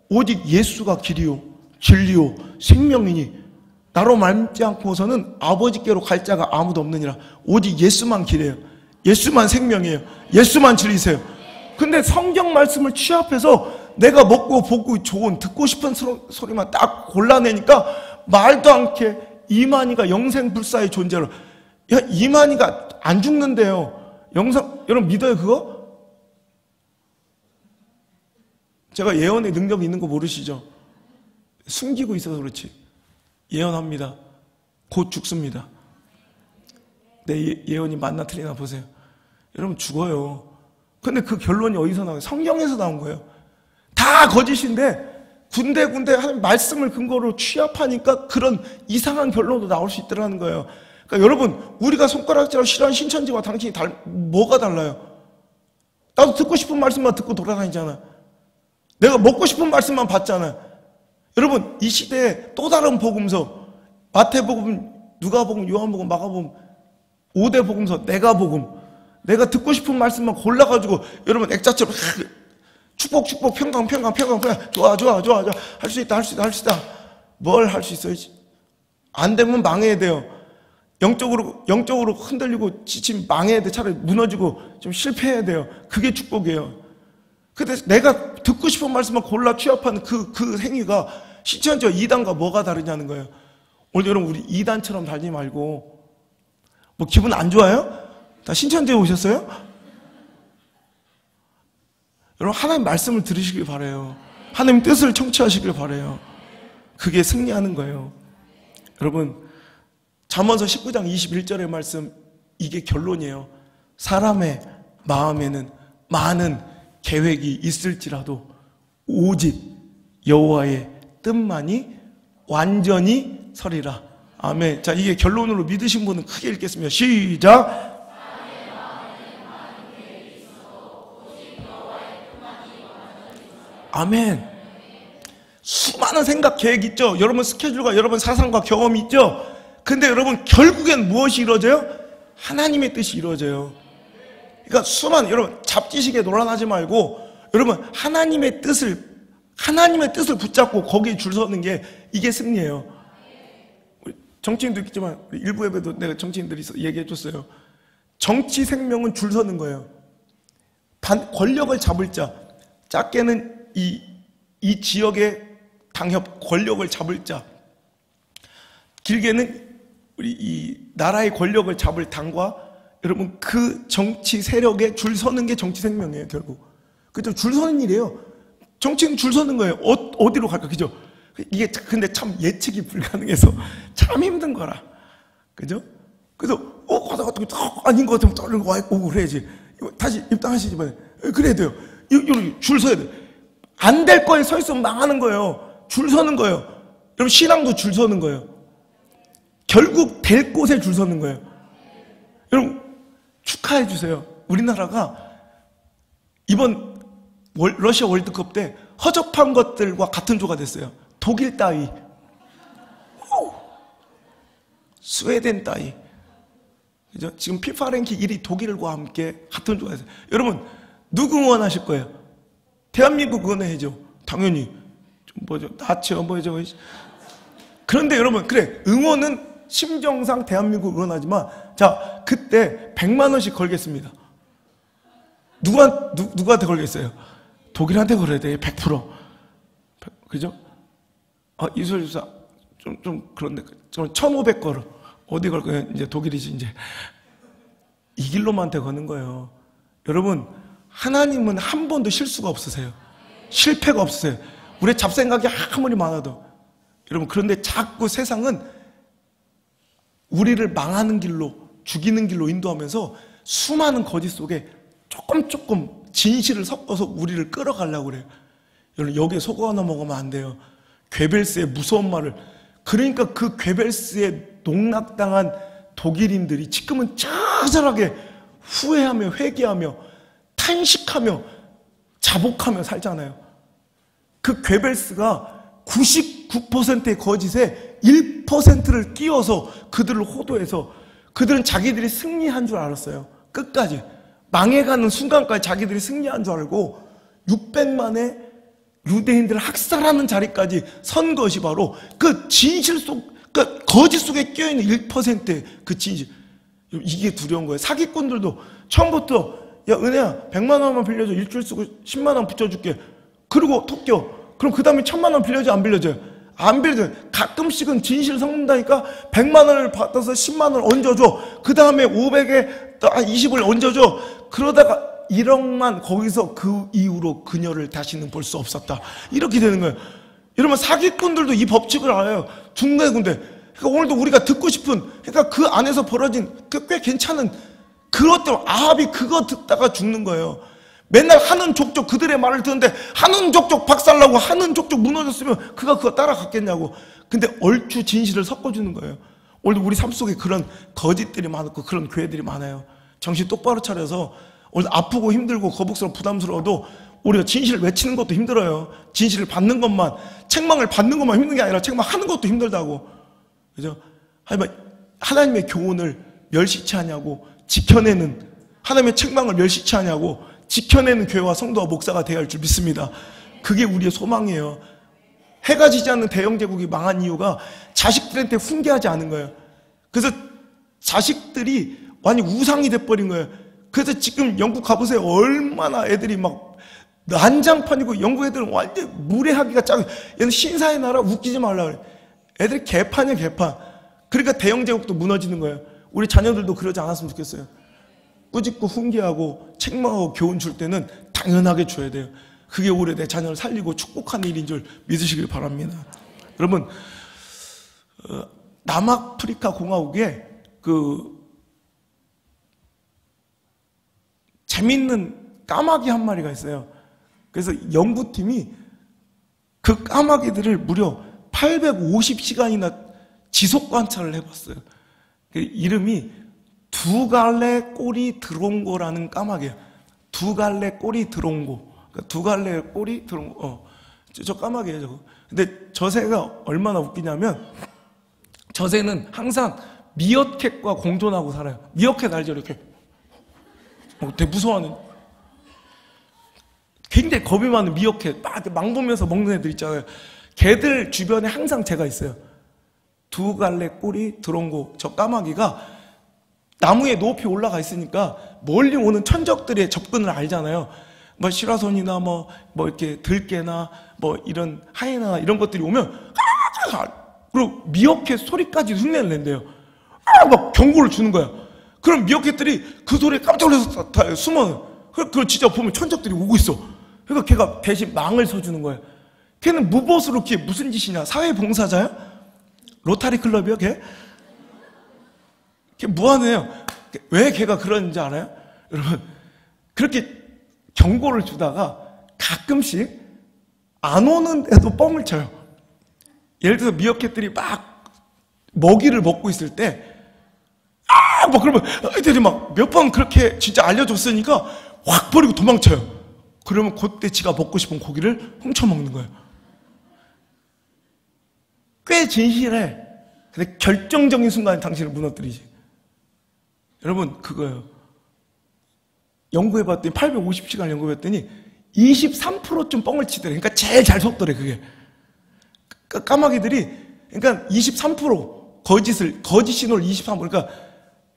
오직 예수가 길이요, 진리요, 생명이니 나로 말지 않고서는 아버지께로 갈 자가 아무도 없느니라. 오직 예수만 길이에요. 예수만 생명이에요. 예수만 진리세요. 근데 성경 말씀을 취합해서 내가 먹고 보고 좋은 듣고 싶은 소리만 딱 골라내니까 말도 않게 이만희가 영생불사의 존재로. 야, 이만희가 안 죽는데요. 여러분 믿어요 그거? 제가 예언의 능력이 있는 거 모르시죠? 숨기고 있어서 그렇지. 예언합니다. 곧 죽습니다. 내 예언이 맞나 틀리나 보세요. 여러분 죽어요. 근데 그 결론이 어디서 나와요? 성경에서 나온 거예요. 다 거짓인데 군데군데 하나님 말씀을 근거로 취합하니까 그런 이상한 결론도 나올 수 있더라는 거예요. 그러니까 여러분, 우리가 손가락질하고 싫어하는 신천지와 당신이 뭐가 달라요? 나도 듣고 싶은 말씀만 듣고 돌아다니잖아. 내가 먹고 싶은 말씀만 받잖아. 여러분, 이 시대에 또 다른 복음서, 마태복음, 누가복음, 요한복음, 마가복음, 5대 복음서, 내가 복음, 내가 듣고 싶은 말씀만 골라가지고 여러분 액자처럼 축복 평강 좋아 할 수 있다 뭘 할 수 있어요? 안 되면 망해야 돼요. 영적으로 흔들리고 지치면 망해야 돼. 차라리 무너지고 좀 실패해야 돼요. 그게 축복이에요. 근데 내가 듣고 싶은 말씀만 골라 취합하는 그 행위가 신천지와 이단과 뭐가 다르냐는 거예요. 오늘 여러분 우리 이단처럼 달지 말고 뭐 기분 안 좋아요? 다 신천지에 오셨어요? 여러분 하나님 말씀을 들으시길 바라요. 하나님 뜻을 청취하시길 바라요. 그게 승리하는 거예요. 여러분 잠언서 19장 21절의 말씀, 이게 결론이에요. 사람의 마음에는 많은 계획이 있을지라도 오직 여호와의 뜻만이 완전히 서리라. 아멘. 자, 이게 결론으로 믿으신 분은 크게 읽겠습니다. 시작. 아멘. 수많은 생각, 계획 있죠? 여러분 스케줄과 여러분 사상과 경험이 있죠? 근데 여러분 결국엔 무엇이 이루어져요? 하나님의 뜻이 이루어져요. 그러니까 여러분 잡지식에 놀아나지 말고 여러분 하나님의 뜻을 붙잡고 거기에 줄 서는 게 이게 승리예요. 정치인도 있겠지만 일부 예배도 내가 정치인들이 얘기해 줬어요. 정치 생명은 줄 서는 거예요. 권력을 잡을 자, 작게는 이 지역의 당협 권력을 잡을 자, 길게는 우리 이 나라의 권력을 잡을 당과 여러분 그 정치 세력에 줄 서는 게 정치 생명이에요. 결국 그죠? 줄 서는 일이에요. 정치는 줄 서는 거예요. 어디로 갈까? 그죠? 이게 근데 참 예측이 불가능해서 참 힘든 거라. 그죠? 그래서 아닌 것 같으면 떨리고 오고 그래야지. 다시 입당하시지 마. 그래야 돼요. 줄 서야 돼. 안 될 거에 서 있으면 망하는 거예요. 줄 서는 거예요. 여러분 신앙도 줄 서는 거예요. 결국 될 곳에 줄 서는 거예요. 여러분 축하해 주세요. 우리나라가 이번 러시아 월드컵 때 허접한 것들과 같은 조가 됐어요. 독일 따위, 스웨덴 따위, 그죠? 지금 피파 랭킹 1위 독일과 함께 같은 조가 됐어요. 여러분 누구 응원하실 거예요? 대한민국 응원해야죠. 당연히 뭐죠, 나치요 뭐죠. 그런데 여러분, 그래, 응원은 심정상 대한민국 응원하지만, 자, 그때 100만 원씩 걸겠습니다. 누구한테 걸겠어요? 독일한테 걸어야 돼, 100%. 그죠? 이소열 주사, 좀 그런데, 좀 1,500 걸어. 어디 걸 거예요? 이제 독일이지, 이제. 이 길로만한테 거는 거예요. 여러분, 하나님은 한 번도 실수가 없으세요. 실패가 없으세요. 우리의 잡생각이 아무리 많아도. 여러분, 그런데 자꾸 세상은 우리를 망하는 길로, 죽이는 길로 인도하면서 수많은 거짓 속에 조금 진실을 섞어서 우리를 끌어가려고 그래요. 여러분, 여기에 속아 넘어가면 안 돼요. 괴벨스의 무서운 말을. 그러니까 그 괴벨스에 농락당한 독일인들이 지금은 처절하게 후회하며 회개하며 탄식하며 자복하며 살잖아요. 그 괴벨스가 99%의 거짓에 1%를 끼워서 그들을 호도해서 그들은 자기들이 승리한 줄 알았어요. 끝까지. 망해가는 순간까지 자기들이 승리한 줄 알고 600만의 유대인들을 학살하는 자리까지 선 것이 바로 그 진실 속, 그 거짓 속에 끼어있는 1%의 그 진실. 이게 두려운 거예요. 사기꾼들도 처음부터, 야, 은혜야, 100만 원만 빌려줘. 일주일 쓰고 10만 원 붙여줄게. 그리고 톡 껴. 그럼 그 다음에 1,000만 원 빌려줘, 안 빌려줘요? 안 빌려줘요. 가끔씩은 진실 섞는다니까 100만 원을 받아서 10만 원을 얹어줘. 그 다음에 500에 20을 얹어줘. 그러다가 1억만 거기서 그 이후로 그녀를 다시는 볼 수 없었다. 이렇게 되는 거예요. 여러분, 사기꾼들도 이 법칙을 알아요. 중간군데. 그러니까 오늘도 우리가 듣고 싶은, 그러니까 그 안에서 벌어진 그 꽤 괜찮은 그것 때문에 아합이 그거 듣다가 죽는 거예요. 맨날 하는 족족 그들의 말을 듣는데 하는 족족 박살나고 하는 족족 무너졌으면 그가 그거 따라갔겠냐고. 근데 얼추 진실을 섞어주는 거예요. 오늘도 우리 삶 속에 그런 거짓들이 많고 그런 교회들이 많아요. 정신 똑바로 차려서 오늘 아프고 힘들고 거북스러워 부담스러워도 우리가 진실을 외치는 것도 힘들어요. 진실을 받는 것만, 책망을 받는 것만 힘든 게 아니라 책망하는 것도 힘들다고. 그죠? 하지만 하나님의 교훈을 멸시치 않냐고 지켜내는, 하나님의 책망을 멸시치 않냐고 지켜내는 교회와 성도와 목사가 되어야 할 줄 믿습니다. 그게 우리의 소망이에요. 해가 지지 않는 대영제국이 망한 이유가 자식들한테 훈계하지 않은 거예요. 그래서 자식들이 완전 우상이 돼버린 거예요. 그래서 지금 영국 가보세요. 얼마나 애들이 막 난장판이고, 영국 애들은 완전 무례하기가 짱. 얘는 신사의 나라, 웃기지 말라 그래. 애들이 개판이야, 개판. 그러니까 대영제국도 무너지는 거예요. 우리 자녀들도 그러지 않았으면 좋겠어요. 꾸짖고 훈계하고 책망하고 교훈 줄 때는 당연하게 줘야 돼요. 그게 오래 내 자녀를 살리고 축복하는 일인 줄 믿으시길 바랍니다. 여러분, 남아프리카 공화국에 재밌는 까마귀 한 마리가 있어요. 그래서 연구팀이 그 까마귀들을 무려 850시간이나 지속 관찰을 해봤어요. 그 이름이 두갈래 꼬리 드롱고라는 까마귀예요. 두갈래 꼬리 드롱고. 그러니까 두갈래 꼬리 드롱고. 저 까마귀예요, 저거. 근데 저 새가 얼마나 웃기냐면, 저 새는 항상 미어캣과 공존하고 살아요. 미어캣 알죠, 이렇게. 되게 무서워하는. 굉장히 겁이 많은 미어캣. 막 망보면서 먹는 애들 있잖아요. 걔들 주변에 항상 제가 있어요. 두갈래 꼬리 드롱고. 저 까마귀가 나무에 높이 올라가 있으니까 멀리 오는 천적들의 접근을 알잖아요. 뭐 시라손이나 뭐 이렇게 들개나 뭐 이런 하이나 이런 것들이 오면 그리고 미어캣 소리까지 흉내를 낸대요. 막 경고를 주는 거야. 그럼 미어캣들이 그 소리에 깜짝 놀라서 다 숨어요. 그걸 진짜 보면 천적들이 오고 있어. 그러니까 걔가 대신 망을 서주는 거예요. 걔는 무보수로 걔 무슨 짓이냐? 사회봉사자야? 로타리 클럽이요, 걔? 걔 뭐하네요. 왜 걔가 그런지 알아요? 여러분, 그렇게 경고를 주다가 가끔씩 안 오는데도 뻥을 쳐요. 예를 들어서 미어캣들이 막 먹이를 먹고 있을 때 뭐 그러면 애들이 막 몇 번 그렇게 진짜 알려줬으니까 확 버리고 도망쳐요. 그러면 그때 지가 먹고 싶은 고기를 훔쳐먹는 거예요. 꽤 진실해. 근데 결정적인 순간에 당신을 무너뜨리지. 여러분, 그거예요. 연구해봤더니 850시간 연구해봤더니 23%쯤 뻥을 치더래. 그러니까 제일 잘 속더래, 그게. 까마귀들이, 그러니까 23%, 거짓 신호를 23%, 그러니까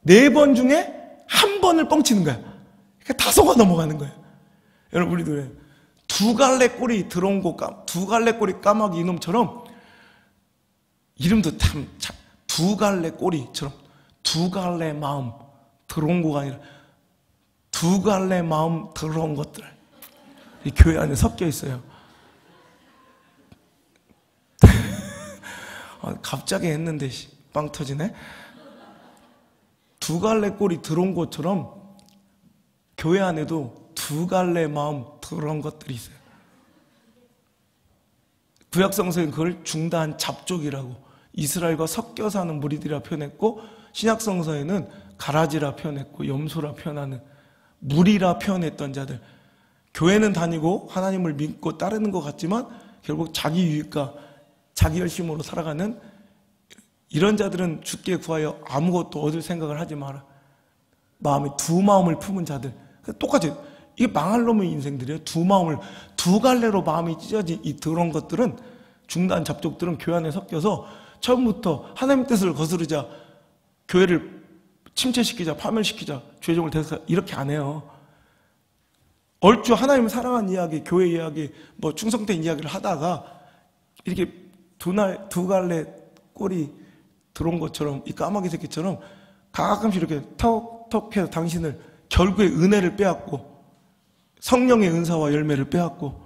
4번 중에 1번을 뻥치는 거야. 그러니까 다 속아 넘어가는 거야. 여러분, 우리도 그래요. 두 갈래 꼬리 들어온 두 갈래 꼬리 까마귀 이놈처럼, 이름도 참, 두 갈래 꼬리처럼, 두 갈래 마음 들어온 거가 아니라, 두 갈래 마음 들어온 것들. 이 교회 안에 섞여 있어요. 갑자기 했는데 빵 터지네. 두 갈래 꼬리 들어온 것처럼 교회 안에도 두 갈래 마음 들어온 것들이 있어요. 구약성서에는 그걸 중다한 잡족이라고, 이스라엘과 섞여 사는 무리들이라 표현했고, 신약성서에는 가라지라 표현했고, 염소라 표현하는 무리라 표현했던 자들. 교회는 다니고 하나님을 믿고 따르는 것 같지만 결국 자기 유익과 자기 열심으로 살아가는 이런 자들은 주께 구하여 아무것도 얻을 생각을 하지 마라. 마음에 두 마음을 품은 자들. 똑같이 이게 망할 놈의 인생들이에요. 두 갈래로 마음이 찢어진 이 더러운 것들은, 중단 잡족들은 교회 안에 섞여서 처음부터 하나님 뜻을 거스르자, 교회를 침체시키자, 파멸시키자, 죄종을 대서 이렇게 안 해요. 얼추 하나님을 사랑하는 이야기, 교회 이야기, 뭐 충성된 이야기를 하다가 이렇게 두 갈래 꼬리 들어온 것처럼, 이 까마귀 새끼처럼 가끔씩 이렇게 턱턱해서 당신을 결국에 은혜를 빼앗고 성령의 은사와 열매를 빼앗고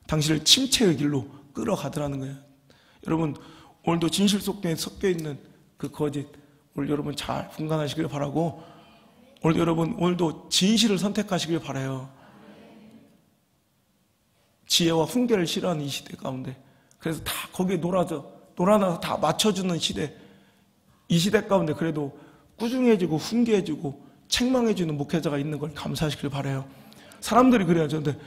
당신을 침체의 길로 끌어가더라는 거예요. 여러분, 오늘도 진실 속에 섞여 있는 그 거짓, 오늘 여러분 잘 분간하시길 바라고, 오늘 여러분 오늘도 진실을 선택하시길 바라요. 지혜와 훈계를 싫어하는 이 시대 가운데, 그래서 다 거기에 놀아나서 다 맞춰주는 시대, 이 시대 가운데 그래도 꾸중해지고 훈계해주고 책망해주는 목회자가 있는 걸 감사하시길 바라요. 사람들이 그래요. 근데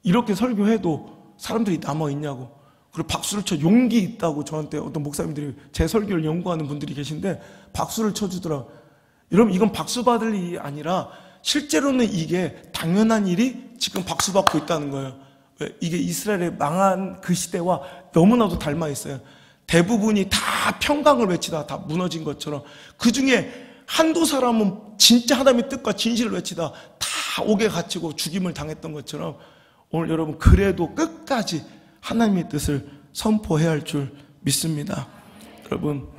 이렇게 설교해도 사람들이 남아있냐고, 그리고 박수를 쳐, 용기 있다고 저한테 어떤 목사님들이, 제 설교를 연구하는 분들이 계신데 박수를 쳐주더라. 여러분, 이건 박수 받을 일이 아니라 실제로는 이게 당연한 일이 지금 박수 받고 있다는 거예요. 왜? 이게 이스라엘의 망한 그 시대와 너무나도 닮아 있어요. 대부분이 다 평강을 외치다 다 무너진 것처럼, 그 중에 한두 사람은 진짜 하나님의 뜻과 진실을 외치다 다 옥에 갇히고 죽임을 당했던 것처럼, 오늘 여러분 그래도 끝까지 하나님의 뜻을 선포해야 할 줄 믿습니다. 여러분,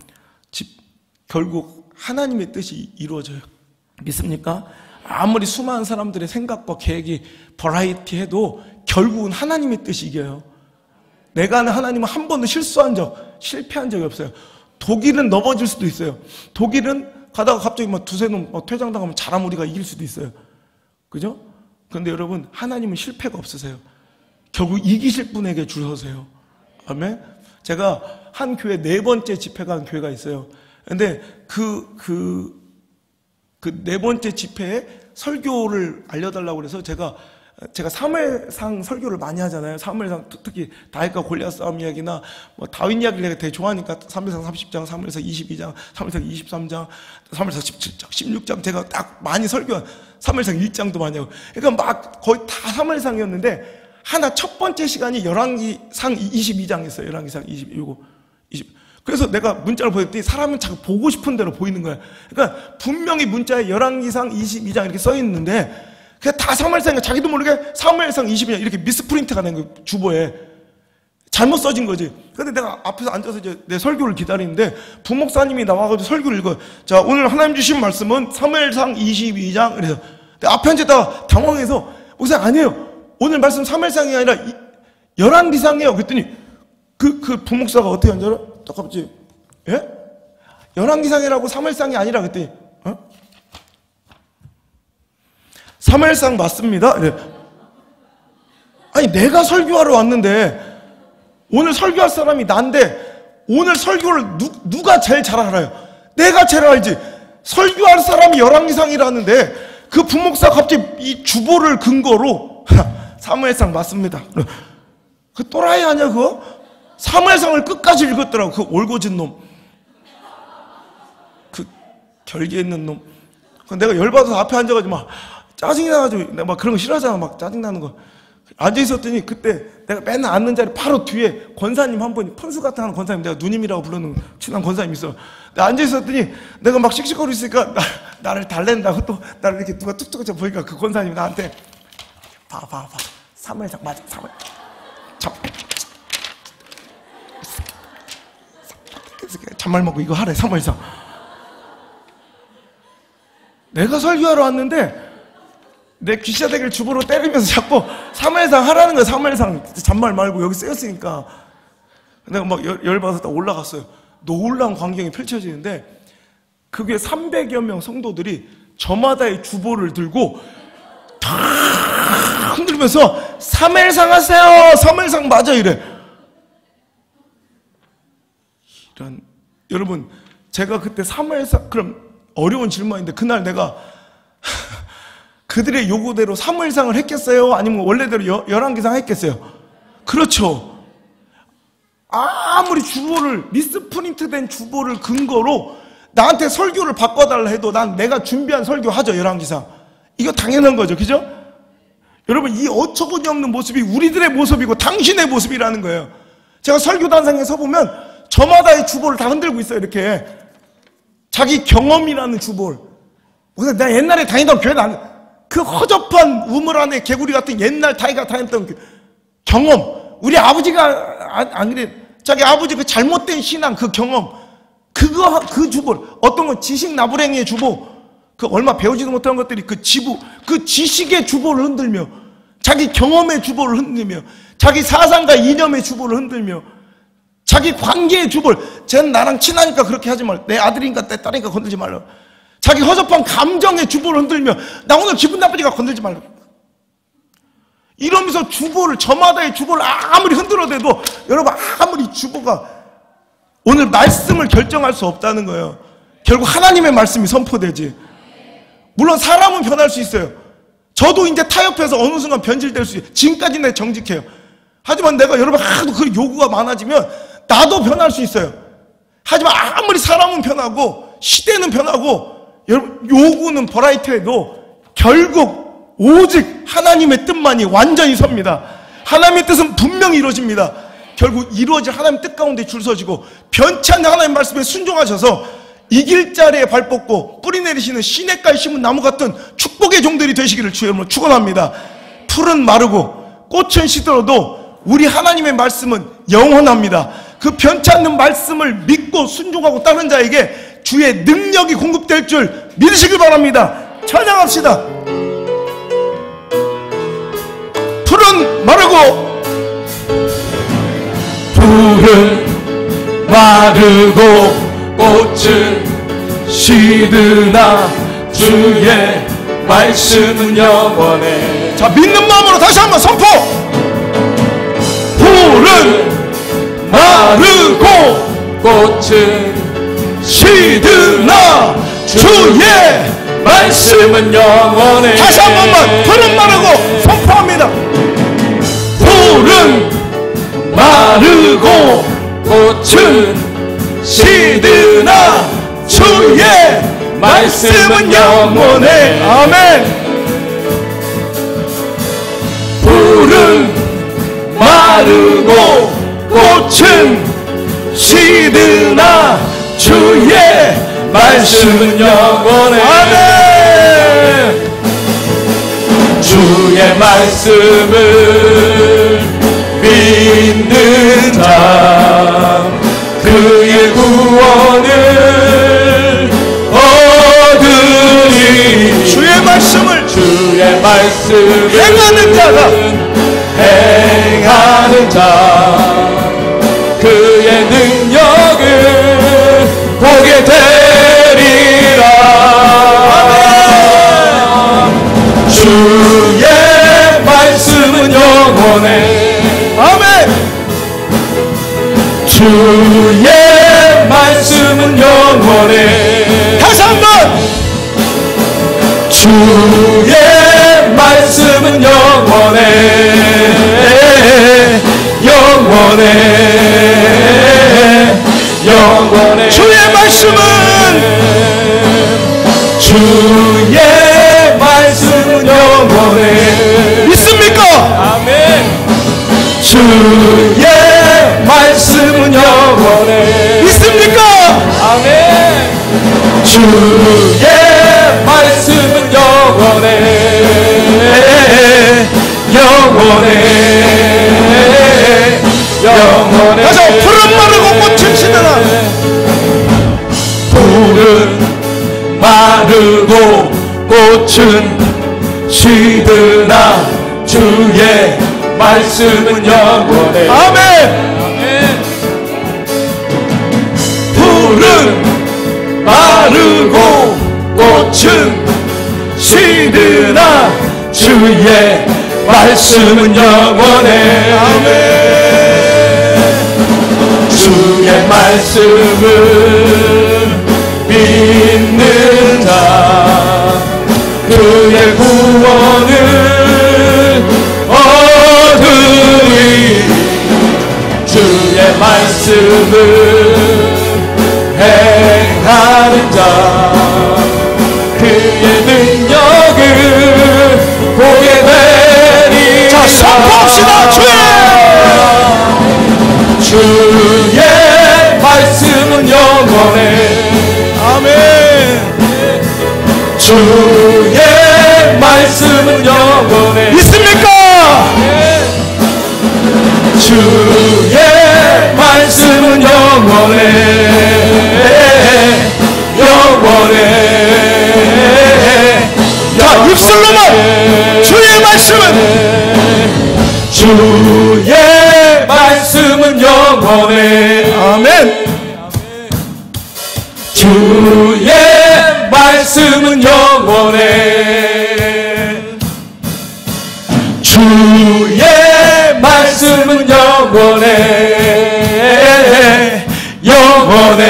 결국 하나님의 뜻이 이루어져요. 믿습니까? 아무리 수많은 사람들의 생각과 계획이 버라이티 해도 결국은 하나님의 뜻이 이겨요. 내가 아는 하나님은 한 번도 실패한 적이 없어요. 독일은 넘어질 수도 있어요. 독일은 가다가 갑자기 막 두세 놈 퇴장당하면 잘하면 우리가 이길 수도 있어요. 그죠? 그런데 여러분, 하나님은 실패가 없으세요. 결국 이기실 분에게 줄 서세요. 아멘? 제가 한 교회 4번째 집회 간 교회가 있어요. 근데 그 4번째 집회에 설교를 알려달라고 그래서 제가 사무엘상 설교를 많이 하잖아요. 사무엘상, 특히 다윗과 골리앗 싸움 이야기나 뭐 다윗 이야기를 내가 되게 좋아하니까 사무엘상 30장, 사무엘상 22장, 사무엘상 23장, 사무엘상 17장, 16장 제가 딱 많이 설교한, 사무엘상 1장도 많이 하고, 그러니까 막 거의 다 사무엘상이었는데, 하나 첫 번째 시간이 열왕기상 22장이었어요. 열왕기상 20. 그래서 내가 문자를 보냈더니 사람은 자꾸 보고 싶은 대로 보이는 거야. 그러니까 분명히 문자에 열왕기상 22장 이렇게 써 있는데, 그냥 다 사무엘상이니까 자기도 모르게 사무엘상 22장 이렇게 미스프린트가 된 거예요. 주보에 잘못 써진 거지. 근데 내가 앞에서 앉아서 이제 내 설교를 기다리는데 부목사님이 나와가지고 설교를 읽어요. 자, 오늘 하나님 주신 말씀은 사무엘상 22장. 그래서 앞에 앉았다가 당황해서, 목사님 아니에요, 오늘 말씀 사무엘상이 아니라 열왕기상이에요. 그랬더니 그 부목사가 어떻게 한 줄 알아? 딱 갑자기, 예? 열왕기상이라고 사무엘상이 아니라 그랬더니, 사무엘상 맞습니다. 이래. 아니, 내가 설교하러 왔는데 오늘 설교할 사람이 난데 오늘 설교를 누가 제일 잘 알아요? 내가 제일 알지. 설교할 사람이 열왕기상이라는데 그 부목사가 갑자기 이 주보를 근거로 사무엘상 맞습니다. 그 또라이 아니야 그거? 사무엘상을 끝까지 읽었더라고. 그 올고진 놈, 그 결계 있는 놈. 내가 열받아서 앞에 앉아가지고 막 짜증이 나가지고, 내가 막 그런 거 싫어하잖아. 막 짜증나는 거. 앉아 있었더니 그때 내가 맨날 앉는 자리 바로 뒤에 권사님 한 분이 펀수 같은 하는 권사님, 내가 누님이라고 부르는 친한 권사님이 있어. 내가 앉아 있었더니 내가 막 씩씩거리고 있으니까 나를 달랜다고 또 나를 이렇게 누가 툭툭 쳐 보니까 그 권사님이 나한테 봐 사무엘상 맞아, 사무엘 잔말 먹고 이거 하래, 사무엘상. 내가 설교하러 왔는데 내 귀샤대기를 주보로 때리면서 자꾸 사무엘상 하라는 거야. 사무엘상 잔말 말고 여기 쓰였으니까. 내가 막 열받아서 딱 올라갔어요. 놀라운 광경이 펼쳐지는데 그게 300여 명 성도들이 저마다의 주보를 들고 다 흔들면서 사무엘상 하세요, 사무엘상 맞아, 이래. 이런, 여러분, 제가 그때 사무엘상, 그럼 어려운 질문인데 그날 내가 그들의 요구대로 사무엘상을 했겠어요? 아니면 원래대로 열왕기상 했겠어요? 그렇죠. 아무리 주보를, 미스프린트된 주보를 근거로 나한테 설교를 바꿔달라 해도 난 내가 준비한 설교 하죠, 열왕기상. 이거 당연한 거죠, 그죠? 여러분, 이 어처구니 없는 모습이 우리들의 모습이고 당신의 모습이라는 거예요. 제가 설교단상에 서보면 저마다의 주보를 다 흔들고 있어요, 이렇게. 자기 경험이라는 주보를. 그래서 내가 옛날에 다니던 교회 그 허접한 우물 안에 개구리 같은 옛날 다이가 다녔던 그 경험, 우리 아버지가 안 그래, 자기 아버지 그 잘못된 신앙 그 경험, 그 주보, 어떤 건 지식 나부랭이의 주보, 그 얼마 배우지도 못한 것들이 그 지식의 주보를 흔들며, 자기 경험의 주보를 흔들며, 자기 사상과 이념의 주보를 흔들며, 자기 관계의 주보를, 쟤는 나랑 친하니까 그렇게 하지 말라, 내 아들이니까 내 딸이니까 건들지 말라, 자기 허접한 감정의 주보를 흔들며 나 오늘 기분 나쁘니까 건들지 말라, 이러면서 주보를, 저마다의 주보를 아무리 흔들어대도 여러분, 아무리 주보가 오늘 말씀을 결정할 수 없다는 거예요. 결국 하나님의 말씀이 선포되지. 물론 사람은 변할 수 있어요. 저도 이제 타협해서 어느 순간 변질될 수 있어요. 지금까지 내가 정직해요. 하지만 내가 여러분 하도 그 요구가 많아지면 나도 변할 수 있어요. 하지만 아무리 사람은 변하고 시대는 변하고 여러분 요구는 버라이트해도 결국 오직 하나님의 뜻만이 완전히 섭니다. 하나님의 뜻은 분명히 이루어집니다. 결국 이루어질 하나님의 뜻 가운데 줄 서지고 변치 않는 하나님의 말씀에 순종하셔서 이 길자리에 발 뻗고 뿌리 내리시는 시냇가에 심은 나무 같은 축복의 종들이 되시기를 주의 이름으로 축원합니다. 풀은 마르고 꽃은 시들어도 우리 하나님의 말씀은 영원합니다. 그 변치 않는 말씀을 믿고 순종하고 따르는 자에게 주의 능력이 공급될 줄 믿으시길 바랍니다. 찬양합시다. 풀은 마르고 풀은 마르고 꽃은 시드나 주의 말씀은 영원해. 자, 믿는 마음으로 다시 한번 선포. 풀은 마르고 꽃은 시드나 주의 말씀은 영원해. 다시 한 번만 풀은 마르고 선포합니다. 풀은 마르고 꽃은 시드나 주의 말씀은 영원해. 아멘. 풀은 마르고 꽃은 시드나 주의 말씀은 영원해. 아멘. 주의 말씀을 믿는 자 그의 구원을 얻으리. 주의 말씀을 행하는 자가 행하는 자 그의 능력을 보게 되리라. 주의 말씀은 영원해. 아멘. 주의 말씀은 영원해. 다시 한번. 주의 말씀은 영원해. 영원해. 영원해. 주의 말씀은 주의 말씀은 영원해. 믿습니까? 아멘. 주의 말씀은 영원해. 믿습니까? 아멘. 주의 말씀은 영원해. 영원해. 영원해. 가서 푸른 마르고 꽃은 시드나. 푸른 마르고 꽃은 시드나 주의 말씀은 영원해. 아멘. 푸른 마르고 꽃은 시드나 주의 말씀은 영원해. 아멘. 주의 말씀을 믿는 자 그의 구원을 얻으리. 주의 말씀을 행하는 자 그의 능력을 보게 되리. 자, 선포합시다. 주의 말씀은 영원해. 아멘. 주의 말씀은 영원해. 믿습니까? 주의 말씀은 영원해. 영원해. 자, 입술로만 주의 말씀은 주의 말씀은 영원해. 아멘. 주의 말씀은 영원해. 주의 말씀은 영원해. 영원해.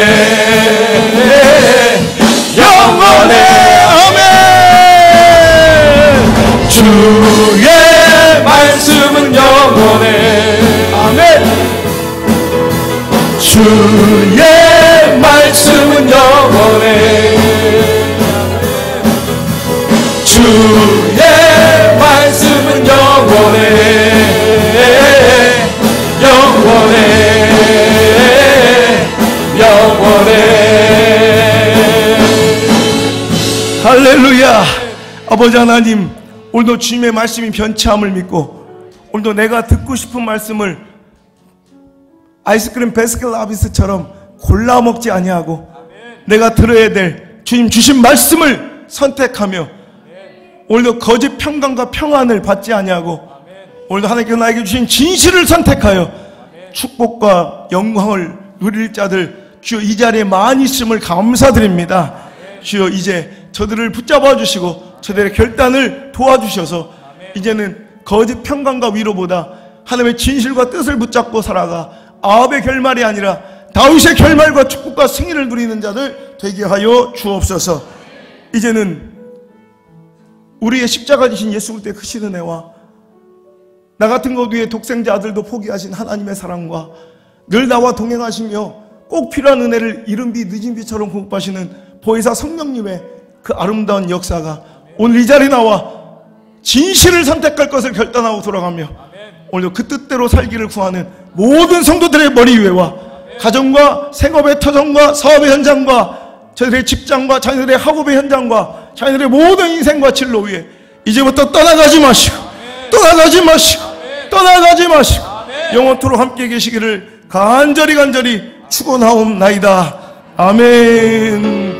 영원해. 아멘. 주의 말씀은 영원해. 아멘. 주의 말씀은 영원해. 주의 말씀은 영원해. 영원해. 영원해. 할렐루야. 아버지 하나님, 오늘도 주님의 말씀이 변치함을 믿고 오늘도 내가 듣고 싶은 말씀을 아이스크림 바스킨라빈스처럼 골라 먹지 아니하고 내가 들어야 될 주님 주신 말씀을 선택하며 오늘도 거짓 평강과 평안을 받지 아니하고 오늘도 하나님께서 나에게 주신 진실을 선택하여 축복과 영광을 누릴 자들 주여 이 자리에 많이 있음을 감사드립니다. 주여 이제 저들을 붙잡아 주시고 저들의 결단을 도와주셔서 이제는 거짓 평강과 위로보다 하나님의 진실과 뜻을 붙잡고 살아가 아합의 결말이 아니라 다윗의 결말과 축복과 승리를 누리는 자들 되게 하여 주옵소서. 이제는 우리의 십자가 지신 예수 그리스도의 크신 은혜와 나 같은 것 위에 독생자 아들도 포기하신 하나님의 사랑과 늘 나와 동행하시며 꼭 필요한 은혜를 이른 비 늦은 비처럼 공급하시는 보혜사 성령님의 그 아름다운 역사가 오늘 이 자리에 나와 진실을 선택할 것을 결단하고 돌아가며 오늘도 그 뜻대로 살기를 구하는 모든 성도들의 머리 위에와 가정과 생업의 터전과 사업의 현장과 저희들의 직장과 자녀들의 학업의 현장과 자녀들의 모든 인생과 진로 위에 이제부터 떠나가지 마시고 떠나가지 마시고 떠나가지 마시고 영원토록 함께 계시기를 간절히 축원하옵나이다. 아멘.